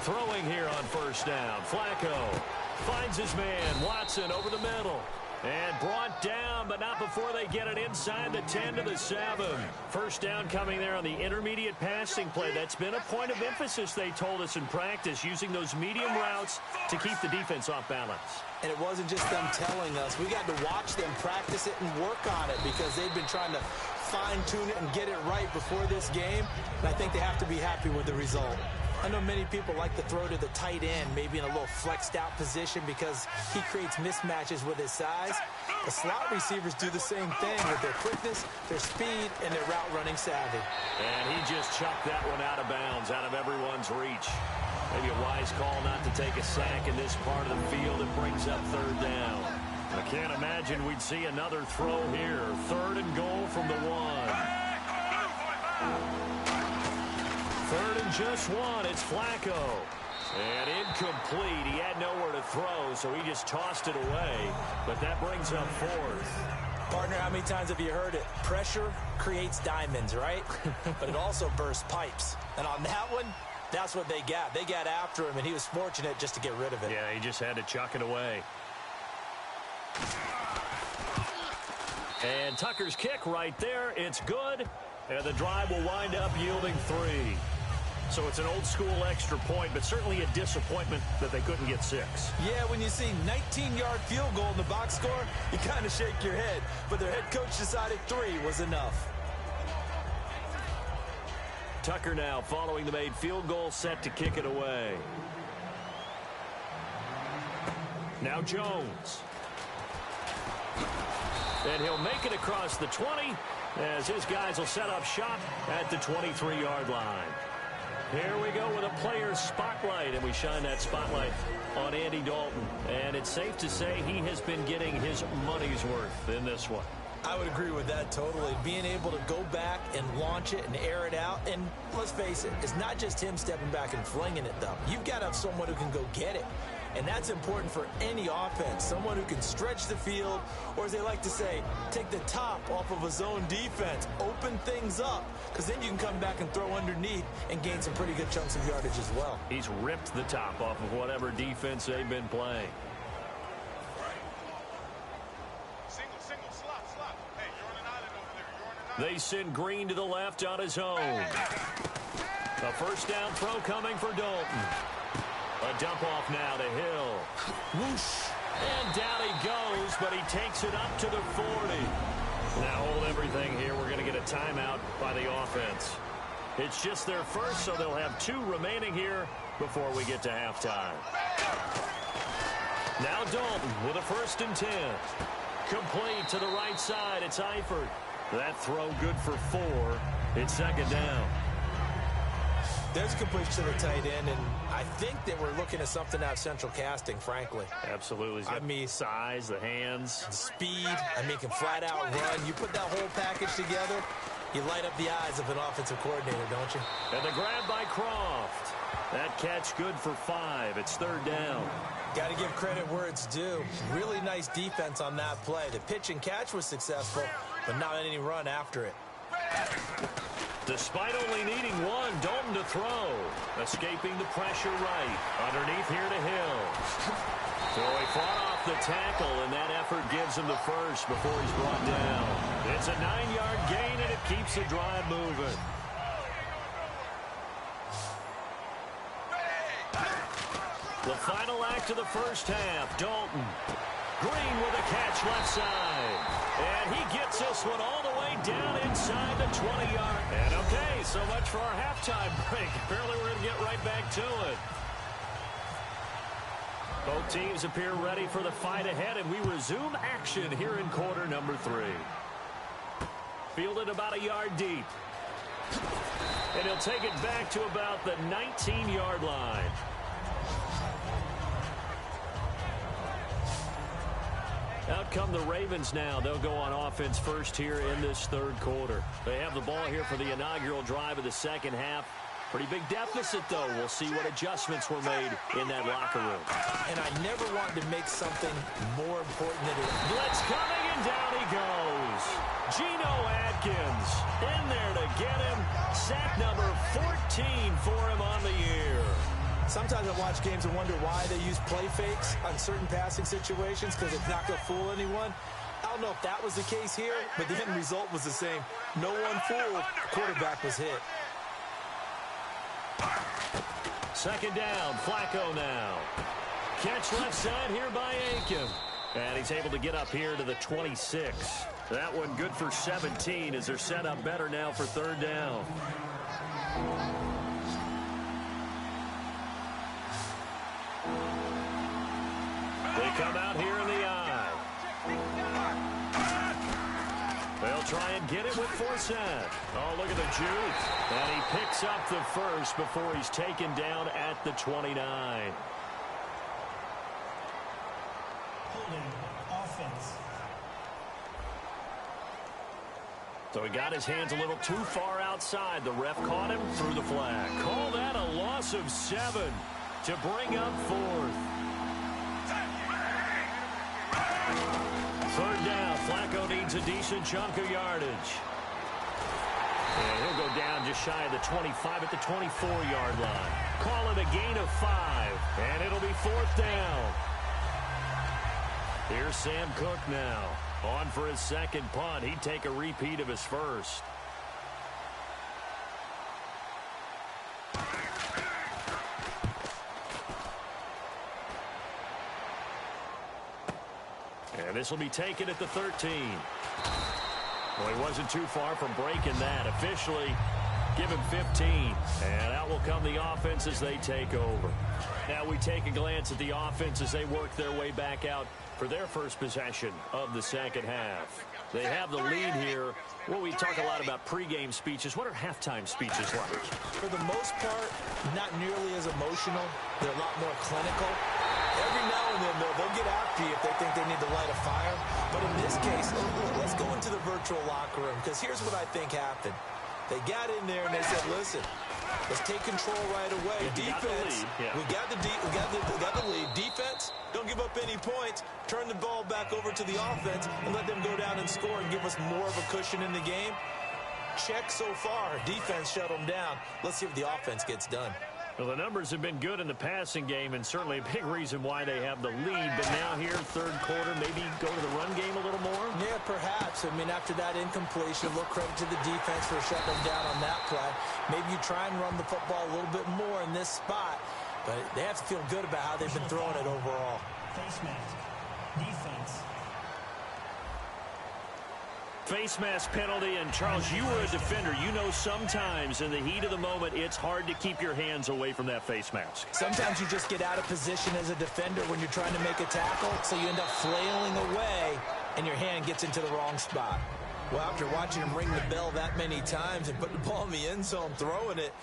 Throwing here on first down. Flacco finds his man. Watson over the middle. And brought down, but not before they get it inside the 10 to the 7. First down coming there on the intermediate passing play. That's been a point of emphasis, they told us in practice, using those medium routes to keep the defense off balance. And it wasn't just them telling us. We got to watch them practice it and work on it because they've been trying to fine-tune it and get it right before this game. And I think they have to be happy with the result. I know many people like to throw to the tight end, maybe in a little flexed out position because he creates mismatches with his size. The slot receivers do the same thing with their quickness, their speed, and their route running savvy. And he just chucked that one out of bounds, out of everyone's reach. Maybe a wise call not to take a sack in this part of the field. It brings up third down. I can't imagine we'd see another throw here. Third and goal from the 1. Third and just 1. It's Flacco. And incomplete. He had nowhere to throw, so he just tossed it away. But that brings up fourth. Partner, how many times have you heard it? Pressure creates diamonds, right? But it also bursts pipes. And on that one, that's what they got. They got after him, and he was fortunate just to get rid of it. Yeah, he just had to chuck it away. And Tucker's kick right there. It's good. And the drive will wind up yielding 3. So it's an old-school extra point, but certainly a disappointment that they couldn't get 6. Yeah, when you see 19-yard field goal in the box score, you kind of shake your head. But their head coach decided 3 was enough. Tucker now following the made field goal, set to kick it away. Now Jones. And he'll make it across the 20 as his guys will set up shop at the 23-yard line. Here we go with a player spotlight, and we shine that spotlight on Andy Dalton. And it's safe to say he has been getting his money's worth in this one. I would agree with that totally. Being able to go back and launch it and air it out. And let's face it, it's not just him stepping back and flinging it, though. You've got to have someone who can go get it. And that's important for any offense. Someone who can stretch the field, or as they like to say, take the top off of a zone defense. Open things up, because then you can come back and throw underneath and gain some pretty good chunks of yardage as well. He's ripped the top off of whatever defense they've been playing. They send Green to the left on his own. A first down throw coming for Dalton. A dump off now to Hill. Whoosh. And down he goes, but he takes it up to the 40. Now hold everything here. We're going to get a timeout by the offense. It's just their first, so they'll have 2 remaining here before we get to halftime. Now Dalton with a 1st and 10. Complete to the right side. It's Eifert. That throw good for 4. It's 2nd down. There's a completion to the tight end, and I think that we're looking at something out of central casting, frankly. Absolutely. I mean, size, the hands. The speed. I mean, can flat out run. You put that whole package together, you light up the eyes of an offensive coordinator, don't you? And the grab by Croft. That catch good for 5. It's 3rd down. Got to give credit where it's due. Really nice defense on that play. The pitch and catch was successful, but not any run after it. Despite only needing one, Dalton to throw. Escaping the pressure right. Underneath here to Hill. So he fought off the tackle, and that effort gives him the first before he's brought down. It's a 9-yard gain, and it keeps the drive moving. The final act of the first half, Dalton. Green with a catch left side. And he gets this one all the way down inside the 20-yard. And okay, so much for our halftime break. Apparently we're going to get right back to it. Both teams appear ready for the fight ahead, and we resume action here in quarter number 3. Fielded about a yard deep. And he'll take it back to about the 19-yard line. Out come the Ravens now. They'll go on offense first here in this third quarter. They have the ball here for the inaugural drive of the second half. Pretty big deficit, though. We'll see what adjustments were made in that locker room. And I never wanted to make something more important than it. Blitz coming, and down he goes. Geno Atkins in there to get him. Sack number 14 for him on the year. Sometimes I watch games and wonder why they use play fakes on certain passing situations, because it's not going to fool anyone. I don't know if that was the case here, but the end result was the same. No one fooled. The quarterback was hit. Second down, Flacco now. Catch left side here by Aiken. And he's able to get up here to the 26. That one good for 17 as they're set up better now for third down. They come out here in the eye. They'll try and get it with Forsett. Oh, look at the juke. And he picks up the first before he's taken down at the 29. Holding offense. So he got his hands a little too far outside. The ref caught him, threw the flag. Call that a loss of 7 to bring up fourth. Third down. Flacco needs a decent chunk of yardage. And he'll go down just shy of the 25 at the 24-yard line. Call it a gain of 5. And it'll be fourth down. Here's Sam Cook now. On for his second punt. He'd take a repeat of his first. And this will be taken at the 13. Well, he wasn't too far from breaking that. Officially, give him 15. And out will come the offense as they take over. Now we take a glance at the offense as they work their way back out for their first possession of the second half. They have the lead here. Well, we talk a lot about pregame speeches. What are halftime speeches like? For the most part, not nearly as emotional. They're a lot more clinical. Every now and then, they'll get after you if they think they need to light a fire. But in this case, let's go into the virtual locker room, because here's what I think happened. They got in there and they said, listen, let's take control right away. Defense, we got the lead. Defense, don't give up any points. Turn the ball back over to the offense and let them go down and score and give us more of a cushion in the game. Check so far. Defense shut them down. Let's see if the offense gets done. Well, the numbers have been good in the passing game, and certainly a big reason why they have the lead. But now here, third quarter, maybe go to the run game a little more? Yeah, perhaps. I mean, after that incompletion, a little credit to the defense for shutting them down on that play. Maybe you try and run the football a little bit more in this spot. But they have to feel good about how they've been throwing it overall. Face mask. Defense. Face mask penalty, and Charles, you were a defender. You know sometimes in the heat of the moment, it's hard to keep your hands away from that face mask. Sometimes you just get out of position as a defender when you're trying to make a tackle, so you end up flailing away, and your hand gets into the wrong spot. Well, after watching him ring the bell that many times and put the ball in the end zone, throwing it,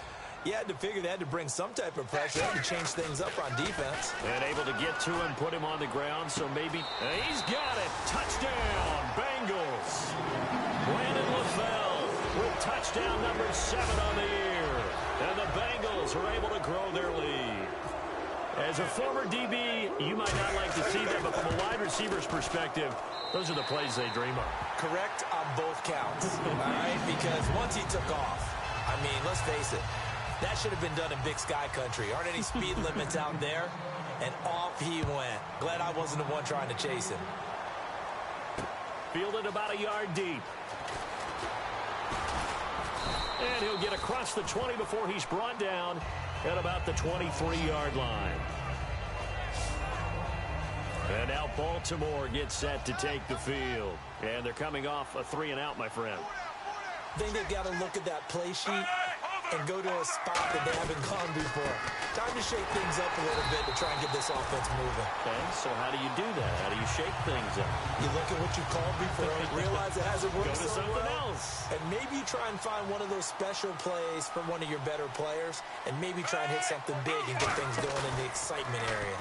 you had to figure they had to bring some type of pressure. They had to change things up on defense. And able to get to him, put him on the ground, so maybe... he's got it! Touchdown, Bengals! Brandon LaFell with touchdown number 7 on the year. And the Bengals are able to grow their lead. As a former DB, you might not like to see that, but from a wide receiver's perspective, those are the plays they dream of. Correct on both counts, all right? Because once he took off, I mean, let's face it. That should have been done in Big Sky Country. Aren't any speed limits out there? And off he went. Glad I wasn't the one trying to chase him. Fielded about a yard deep. And he'll get across the 20 before he's brought down at about the 23-yard line. And now Baltimore gets set to take the field. And they're coming off a 3-and-out, my friend. I think they've got to look at that play sheet and go to a spot that they haven't gone before. Time to shake things up a little bit to try and get this offense moving. Okay, so how do you do that? How do you shake things up? You look at what you called before, realize it hasn't worked Go to so something well, else. and maybe you try and find one of those special plays from one of your better players, and maybe try and hit something big and get things going in the excitement area.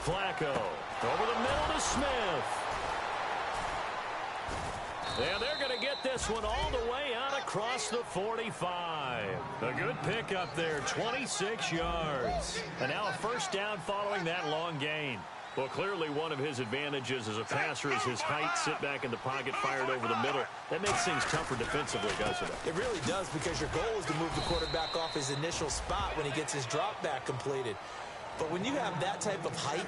Flacco over the middle to Smith. And they're going to get this one all the way out across the 45. A good pickup there, 26 yards. And now a first down following that long gain. Well, clearly one of his advantages as a passer is his height, sit back in the pocket, fired over the middle. That makes things tougher defensively, doesn't it? It really does, because your goal is to move the quarterback off his initial spot when he gets his drop back completed. But when you have that type of height,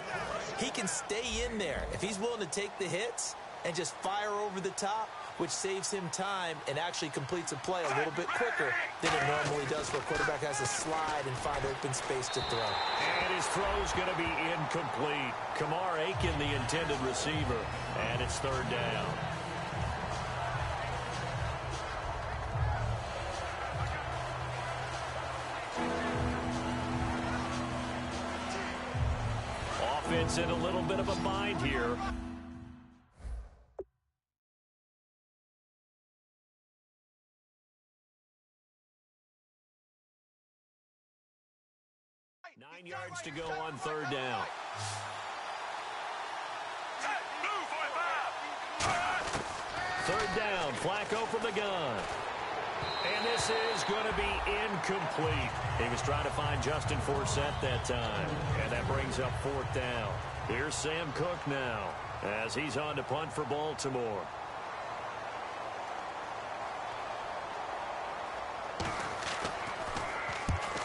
he can stay in there. If he's willing to take the hits and just fire over the top, which saves him time and actually completes a play a little bit quicker than it normally does, where a quarterback has to slide and find open space to throw. And his throw's going to be incomplete. Kamar Aiken, the intended receiver, and it's third down. Offense in a little bit of a bind here. Nine yards to go on third down. Third down, Flacco from the gun. And this is going to be incomplete. He was trying to find Justin Forsett that time. And that brings up fourth down. Here's Sam Cook now as he's on to punt for Baltimore.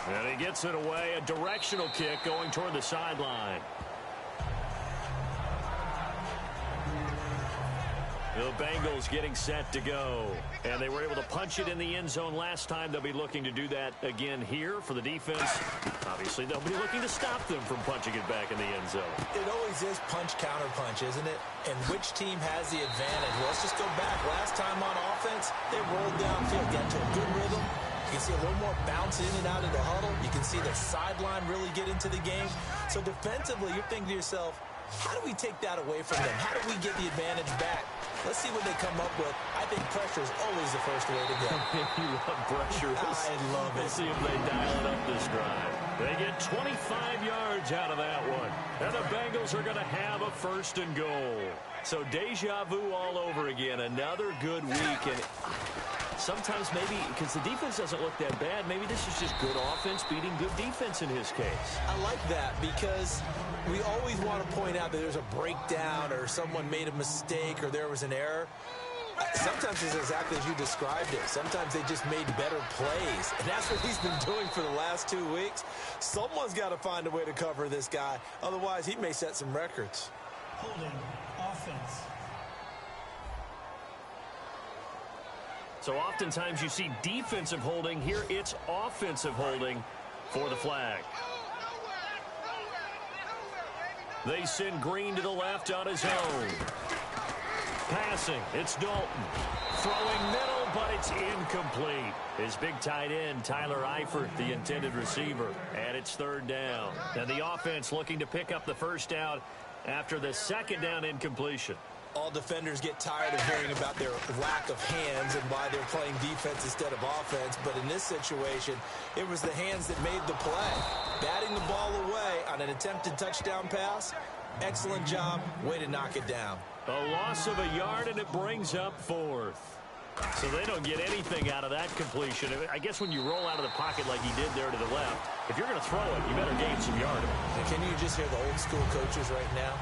And he gets it away, a directional kick going toward the sideline. The Bengals getting set to go. And they were able to punch it in the end zone last time. They'll be looking to do that again here for the defense. Obviously, they'll be looking to stop them from punching it back in the end zone. It always is punch-counter-punch, isn't it? And which team has the advantage? Well, let's just go back. Last time on offense, they rolled downfield, got to a good rhythm. You can see a little more bounce in and out of the huddle. You can see the sideline really get into the game. So defensively, you're thinking to yourself, how do we take that away from them? How do we get the advantage back? Let's see what they come up with. I think pressure is always the first way to go. You love pressure. I love it. Let's see if they dial it up this drive. They get 25 yards out of that one. And the Bengals are going to have a first and goal. So deja vu all over again. Another good week. And sometimes maybe, because the defense doesn't look that bad, maybe this is just good offense beating good defense in his case. I like that, because we always want to point out that there's a breakdown or someone made a mistake or there was an error. Sometimes it's exactly as you described it. Sometimes they just made better plays, and that's what he's been doing for the last 2 weeks. Someone's got to find a way to cover this guy. Otherwise, he may set some records. Holding offense. So oftentimes you see defensive holding. Here it's offensive holding for the flag. They send Green to the left on his own. Passing, it's Dalton. Throwing middle, but it's incomplete. His big tight end, Tyler Eifert, the intended receiver. And it's third down. And the offense looking to pick up the first down after the second down incompletion. All defenders get tired of hearing about their lack of hands and why they're playing defense instead of offense. But in this situation, it was the hands that made the play. Batting the ball away on an attempted touchdown pass. Excellent job. Way to knock it down. A loss of a yard, and it brings up fourth. So they don't get anything out of that completion. I guess when you roll out of the pocket like he did there to the left, if you're going to throw it, you better gain some yardage. Can you just hear the old school coaches right now?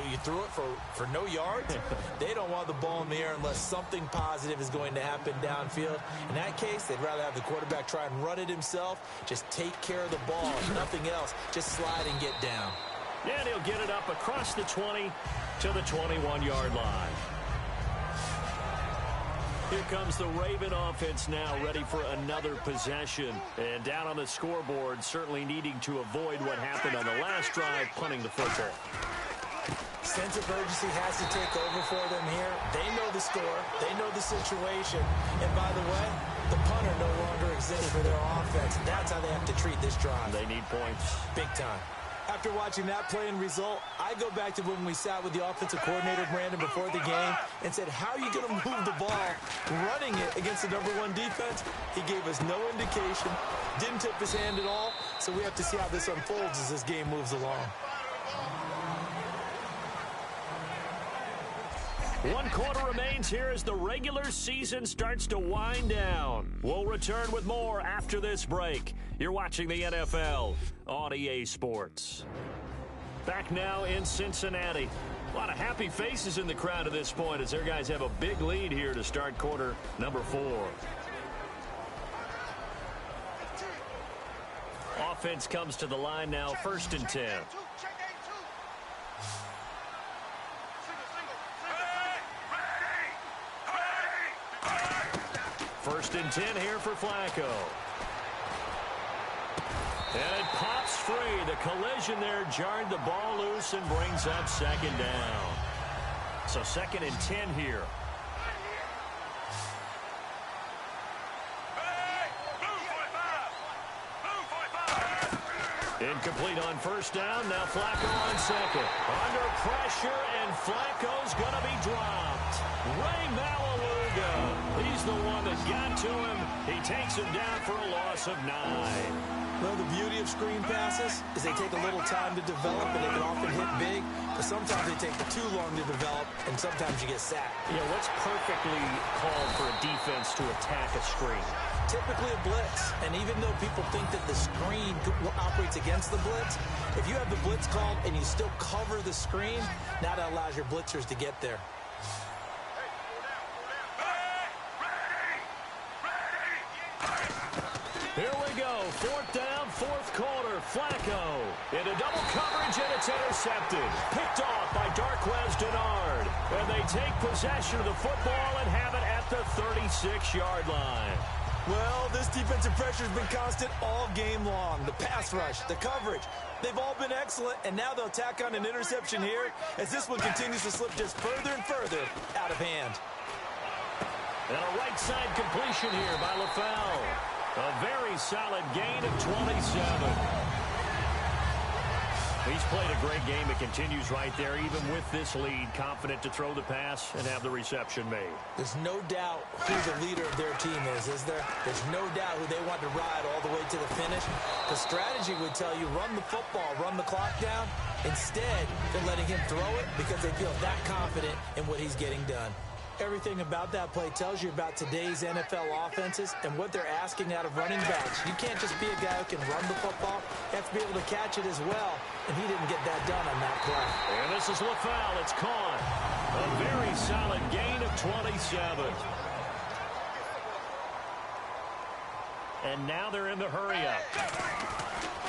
you threw it for no yards? They don't want the ball in the air unless something positive is going to happen downfield. In that case, they'd rather have the quarterback try and run it himself. Just take care of the ball, nothing else. Just slide and get down. And he'll get it up across the 20 to the 21-yard line. Here comes the Raven offense now, ready for another possession. And down on the scoreboard, certainly needing to avoid what happened on the last drive, punting the football. Sense of urgency has to take over for them here. They know the score. They know the situation. And by the way, the punter no longer exists for their offense. That's how they have to treat this drive. They need points. Big time. After watching that play and result, I go back to when we sat with the offensive coordinator, Brandon, before the game and said, how are you going to move the ball running it against the #1 defense? He gave us no indication, didn't tip his hand at all, so we have to see how this unfolds as this game moves along. 1 quarter remains here as the regular season starts to wind down. We'll return with more after this break. You're watching the NFL on EA Sports. Back now in Cincinnati. A lot of happy faces in the crowd at this point as their guys have a big lead here to start quarter number 4. Offense comes to the line now, 1st and 10. First and 10 here for Flacco. And it pops free. The collision there jarred the ball loose and brings up 2nd down. So 2nd and 10 here. Incomplete on 1st down. Now Flacco on 2nd. Under pressure, and Flacco's going to be dropped. Ray Maliluga. He's the one that got to him. He takes him down for a loss of 9. Well, the beauty of screen passes is they take a little time to develop, and they can often hit big, but sometimes they take too long to develop, and sometimes you get sacked. Yeah, what's perfectly called for a defense to attack a screen? Typically a blitz, and even though people think that the screen operates against the blitz, if you have the blitz called and you still cover the screen, now that allows your blitzers to get there. Here we go. 4th down, 4th quarter. Flacco into double coverage, and it's intercepted. Picked off by Darquez Denard. And they take possession of the football and have it at the 36-yard line. Well, this defensive pressure has been constant all game long. The pass rush, the coverage, they've all been excellent, and now they'll tack on an interception here as this one continues to slip just further and further out of hand. And a right side completion here by LaFell. A very solid gain of 27. He's played a great game. It continues right there, even with this lead, confident to throw the pass and have the reception made. There's no doubt who the leader of their team is there? There's no doubt who they want to ride all the way to the finish. The strategy would tell you run the football, run the clock down. Instead, they're letting him throw it because they feel that confident in what he's getting done. Everything about that play tells you about today's NFL offenses and what they're asking out of running backs. You can't just be a guy who can run the football. You have to be able to catch it as well, and he didn't get that done on that play. And this is LaFell. It's caught. A very solid gain of 27. And now they're in the hurry-up.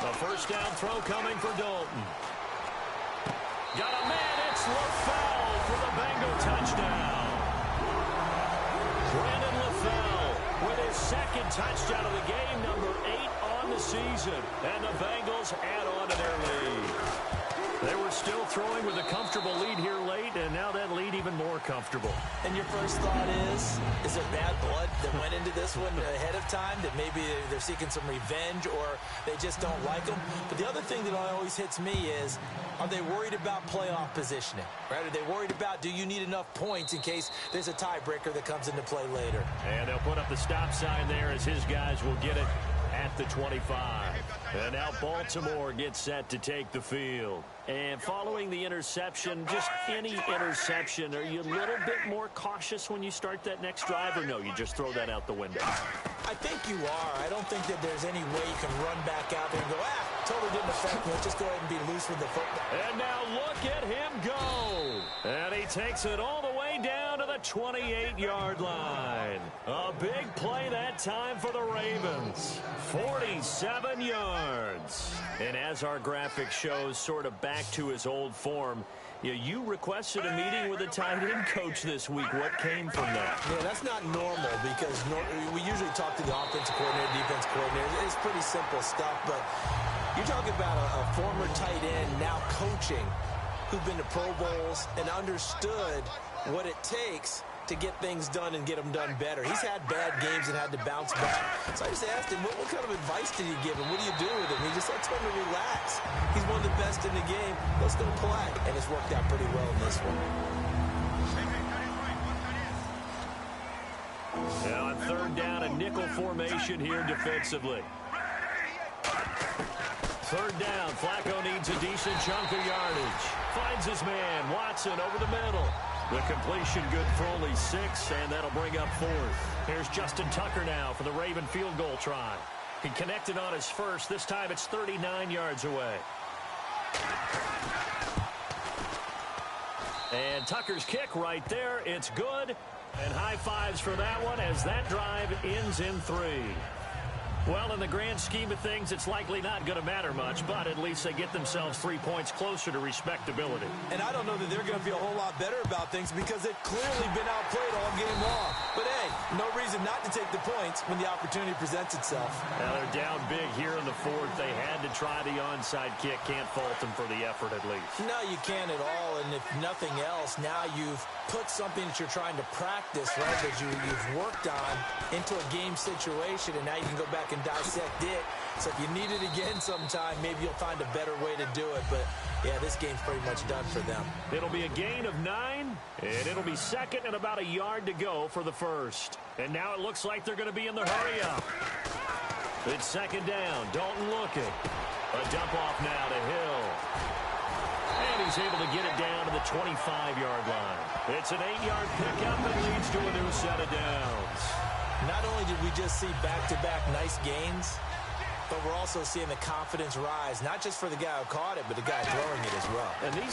The 1st down throw coming for Dalton. Got a man. It's LaFell for the Bengal touchdown. Brandon LaFell with his 2nd touchdown of the game, number 8 on the season. And the Bengals add on to their lead. They were still throwing with a comfortable lead here late, and now that lead even more comfortable. And your first thought is there bad blood that went into this one ahead of time, that maybe they're seeking some revenge or they just don't like them? But the other thing that always hits me is, are they worried about playoff positioning? Right? Are they worried about, do you need enough points in case there's a tiebreaker that comes into play later? And they'll put up the stop sign there as his guys will get it at the 25. And now Baltimore gets set to take the field. And following the interception, just any interception, are you a little bit more cautious when you start that next drive, or no, you just throw that out the window? I think you are. I don't think that there's any way you can run back out there and go, totally didn't affect me. Let's just go ahead and be loose with the football. And now look at him go. And he takes it all the way down to the 28-yard line. A big play that time for the Ravens. 47 yards. And as our graphic shows, sort of back to his old form, you requested a meeting with a tight end coach this week. What came from that? Yeah, that's not normal because we usually talk to the offensive coordinator, defense coordinator. It's pretty simple stuff, but you're talking about a former tight end now coaching who've been to Pro Bowls and understood what it takes to get things done and get them done better. He's had bad games and had to bounce back. So I just asked him, what kind of advice did you give him? What do you do with him? He just told me to relax. He's one of the best in the game. Let's go play. And it's worked out pretty well in this one. Now on third down, a nickel formation here defensively. Third down, Flacco needs a decent chunk of yardage. Finds his man, Watson over the middle. The completion good for only 6, and that'll bring up 4th. Here's Justin Tucker now for the Raven field goal try. He connected on his first. This time it's 39 yards away. And Tucker's kick right there. It's good. And high fives for that one as that drive ends in 3. Well, in the grand scheme of things, it's likely not going to matter much, but at least they get themselves 3 points closer to respectability. And I don't know that they're going to feel a whole lot better about things because they've clearly been outplayed all game long. But, hey, no reason not to take the points when the opportunity presents itself. Now they're down big here in the 4th. They had to try the onside kick. Can't fault them for the effort at least. No, you can't at all. And if nothing else, now you've put something that you're trying to practice, right, that you've worked on into a game situation, and now you can go back and dissect it. So if you need it again sometime, maybe you'll find a better way to do it. But, yeah, this game's pretty much done for them. It'll be a gain of 9, and it'll be second and about a yard to go for the first. And now it looks like they're going to be in the hurry-up. It's second down. Dalton looking. A dump off now to Hill. And he's able to get it down to the 25-yard line. It's an 8-yard pickup and leads to a new set of downs. Not only did we just see back-to-back nice gains, but we're also seeing the confidence rise, not just for the guy who caught it, but the guy throwing it as well. And these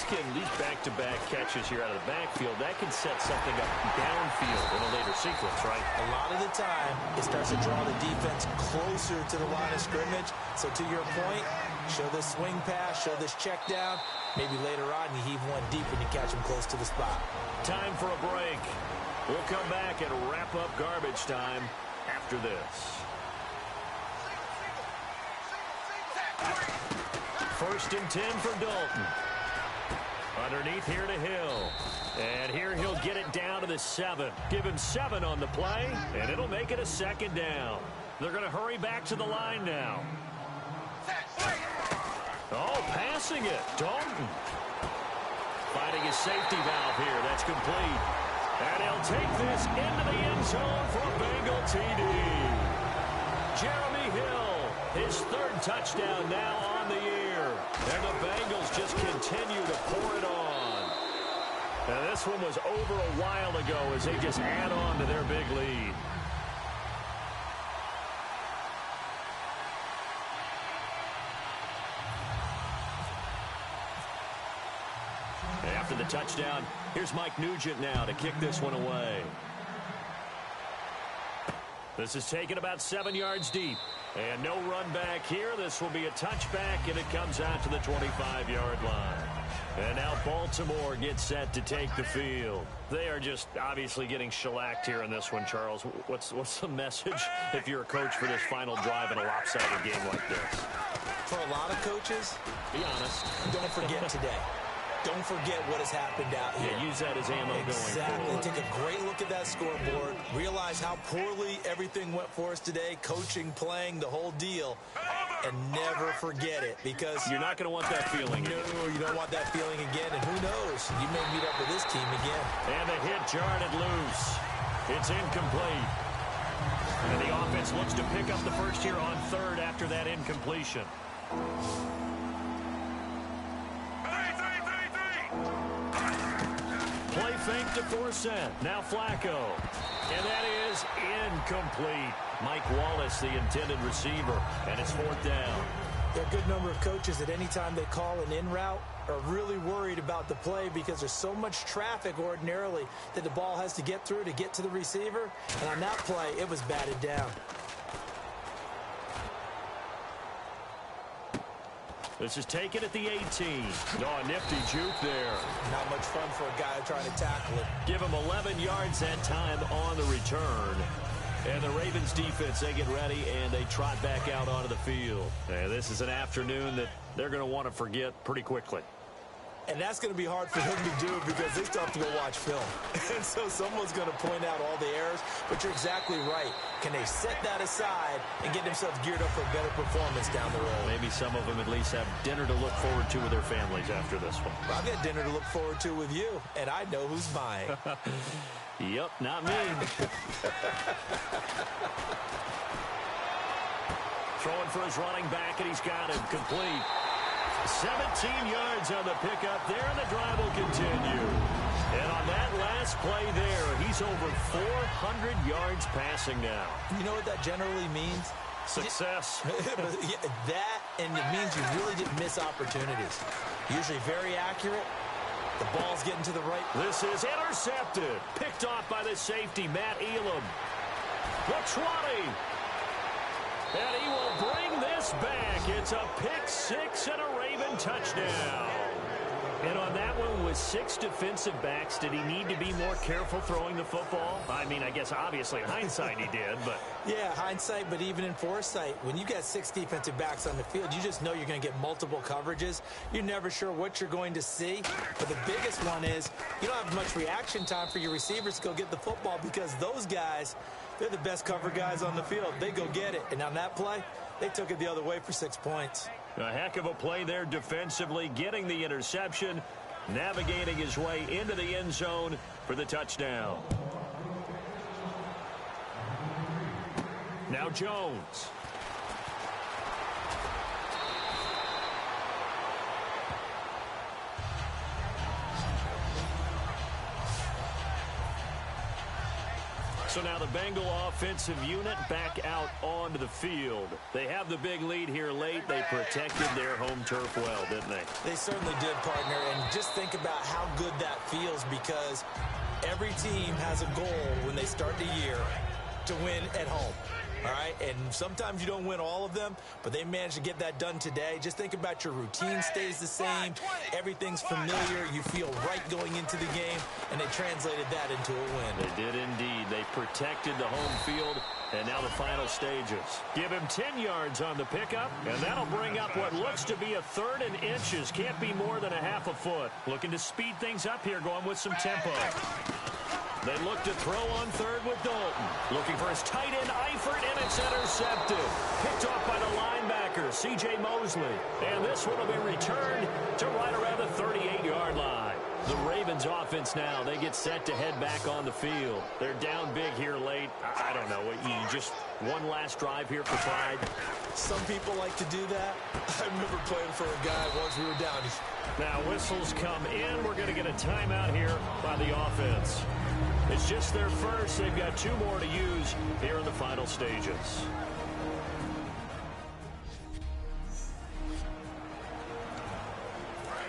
back-to-back catches here out of the backfield, that can set something up downfield in a later sequence, right? A lot of the time, it starts to draw the defense closer to the line of scrimmage. So to your point, show this swing pass, show this check down. Maybe later on, you heave one deep and you catch him close to the spot. Time for a break. We'll come back and wrap up garbage time after this. First and 10 for Dalton. Underneath here to Hill. And here he'll get it down to the 7. Give him 7 on the play, and it'll make it a second down. They're going to hurry back to the line now. Oh, passing it. Dalton. Finding his safety valve here. That's complete. And he'll take this into the end zone for a Bengal TD. Jeremy Hill, his 3rd touchdown now on the year. And the Bengals just continue to pour it on. Now this one was over a while ago as they just add on to their big lead. After the touchdown, here's Mike Nugent now to kick this one away. This is taken about 7 yards deep. And no run back here. This will be a touchback, and it comes out to the 25-yard line. And now Baltimore gets set to take the field. They are just obviously getting shellacked here in this one, Charles. What's the message if you're a coach for this final drive in a lopsided game like this? For a lot of coaches, be honest, don't forget today. Don't forget what has happened out here. Yeah, use that as ammo going forward. Take a great look at that scoreboard. Realize how poorly everything went for us today. Coaching, playing, the whole deal. And never forget it, because you're not going to want that feeling again. No, you don't want that feeling again. And who knows? You may meet up with this team again. And the hit jarred it loose. It's incomplete. And the offense looks to pick up the first here on 3rd after that incompletion. Play fake to force it. Now Flacco. And that is incomplete. Mike Wallace, the intended receiver, and it's 4th down. There are a good number of coaches at any time they call an in route are really worried about the play because there's so much traffic ordinarily that the ball has to get through to get to the receiver. And on that play, it was batted down. This is taken at the 18. Oh, a nifty juke there. Not much fun for a guy trying to tackle it. Give him 11 yards that time on the return. And the Ravens defense, they get ready, and they trot back out onto the field. And this is an afternoon that they're going to want to forget pretty quickly. And that's going to be hard for them to do because they still have to go watch film. And so someone's going to point out all the errors. But you're exactly right. Can they set that aside and get themselves geared up for a better performance down the road? Maybe some of them at least have dinner to look forward to with their families after this one. Well, I've got dinner to look forward to with you, and I know who's buying. Yep, not me. Throwing for his running back, and he's got him complete. 17 yards on the pickup there, and the drive will continue. And on that last play there, he's over 400 yards passing now. You know what that generally means? Success. That, and it means you really didn't miss opportunities. Usually very accurate. The ball's getting to the right. This is intercepted. Picked off by the safety, Matt Elam. The 20. And he will bring this back. It's a pick six and a Raven touchdown. And on that one, with 6 defensive backs, did he need to be more careful throwing the football? I mean, I guess obviously in hindsight he did, but... Yeah, hindsight, but even in foresight, when you got 6 defensive backs on the field, you just know you're going to get multiple coverages. You're never sure what you're going to see. But the biggest one is you don't have much reaction time for your receivers to go get the football because those guys, they're the best cover guys on the field. They go get it. And on that play, they took it the other way for 6 points. A heck of a play there defensively, getting the interception, navigating his way into the end zone for the touchdown. Now Jones. So now the Bengal offensive unit back out onto the field. They have the big lead here late. They protected their home turf well, didn't they? They certainly did, partner. And just think about how good that feels because every team has a goal when they start the year to win at home. All right, and sometimes you don't win all of them, but they managed to get that done today. Just think about your routine stays the same. Everything's familiar. You feel right going into the game, and they translated that into a win. They did indeed. They protected the home field, and now the final stages. Give him 10 yards on the pickup, and that'll bring up what looks to be a 3rd and inches. Can't be more than a half a foot. Looking to speed things up here, going with some tempo. They look to throw on 3rd with Dalton. Looking for his tight end, Eifert, and it's intercepted. Picked off by the linebacker, C.J. Mosley. And this one will be returned to right around the 38-yard line. The Ravens offense now, they get set to head back on the field. They're down big here late. I don't know. Just one last drive here for pride. Some people like to do that. I remember playing for a guy once we were down. Now whistles come in. We're going to get a timeout here by the offense. It's just their first. They've got 2 more to use here in the final stages.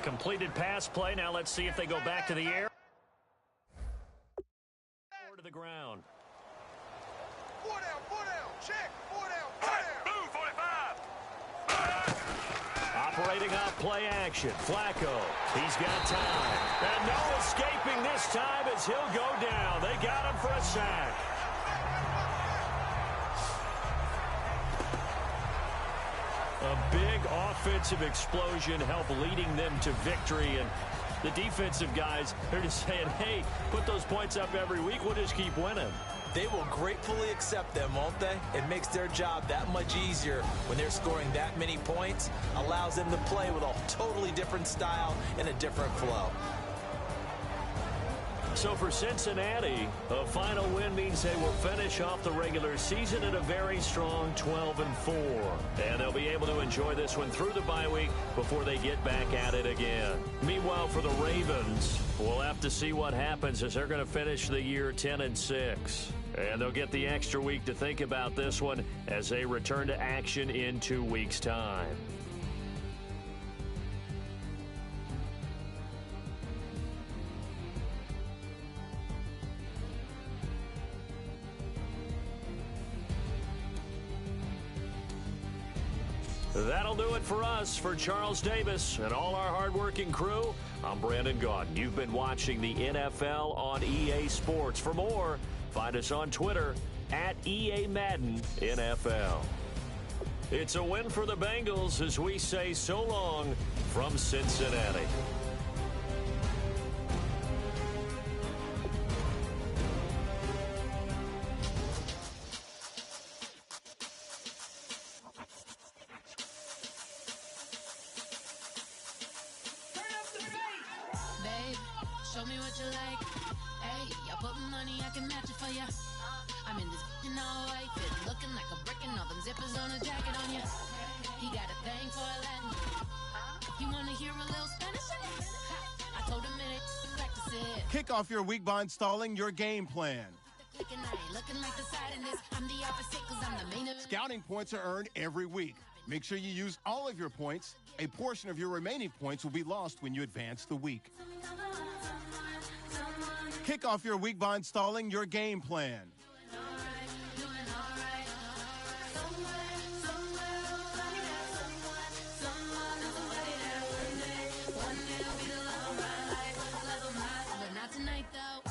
Completed pass play. Now let's see if they go back to the air. Or to the ground. 4 down, check, 4 down, move, 45. Operating off play action. Flacco. He's got time. And no escaping this time as he'll go down. They got him for a sack. A big offensive explosion helped leading them to victory. And the defensive guys, they're just saying, hey, put those points up every week. We'll just keep winning. They will gratefully accept them, won't they? It makes their job that much easier when they're scoring that many points. Allows them to play with a totally different style and a different flow. So for Cincinnati, a final win means they will finish off the regular season at a very strong 12-4. And they'll be able to enjoy this one through the bye week before they get back at it again. Meanwhile, for the Ravens, we'll have to see what happens as they're going to finish the year 10-6. And they'll get the extra week to think about this one as they return to action in 2 weeks' time. That'll do it for us. For Charles Davis and all our hardworking crew, I'm Brandon Gaudin. You've been watching the NFL on EA Sports. For more, find us on Twitter at EA Madden NFL. It's a win for the Bengals as we say so long from Cincinnati. Show me what you like. Hey, I put money, I can match it for ya. I'm in this all white fit, looking like a brick and all them zippers on a jacket on ya. He got a thing for Latin. You wanna hear a little Spanish? I told him it ain't practice it. Kick off your week by installing your game plan. Looking like the side in this. I'm the opposite 'cause I'm the main event. Scouting points are earned every week. Make sure you use all of your points. A portion of your remaining points will be lost when you advance the week. Kick off your week by installing your game plan. But not tonight, though.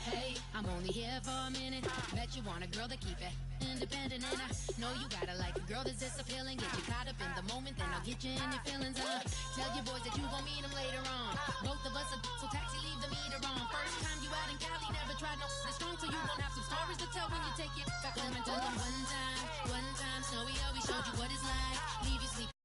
Hey, I'm only here for a minute. Bet you want a girl to keep it independent, and I know you gotta like a girl that's this appealing. Get you caught up in the moment, then I'll get you in your feelings. Tell your boys that you gon' meet them later on. Both of us are so taxi, leave the meter on. First time you out in Cali, never tried no this strong, so you gon' have some stories to tell when you take it back home and tell them one time, Snowy always showed you what it's like. Leave you sleep.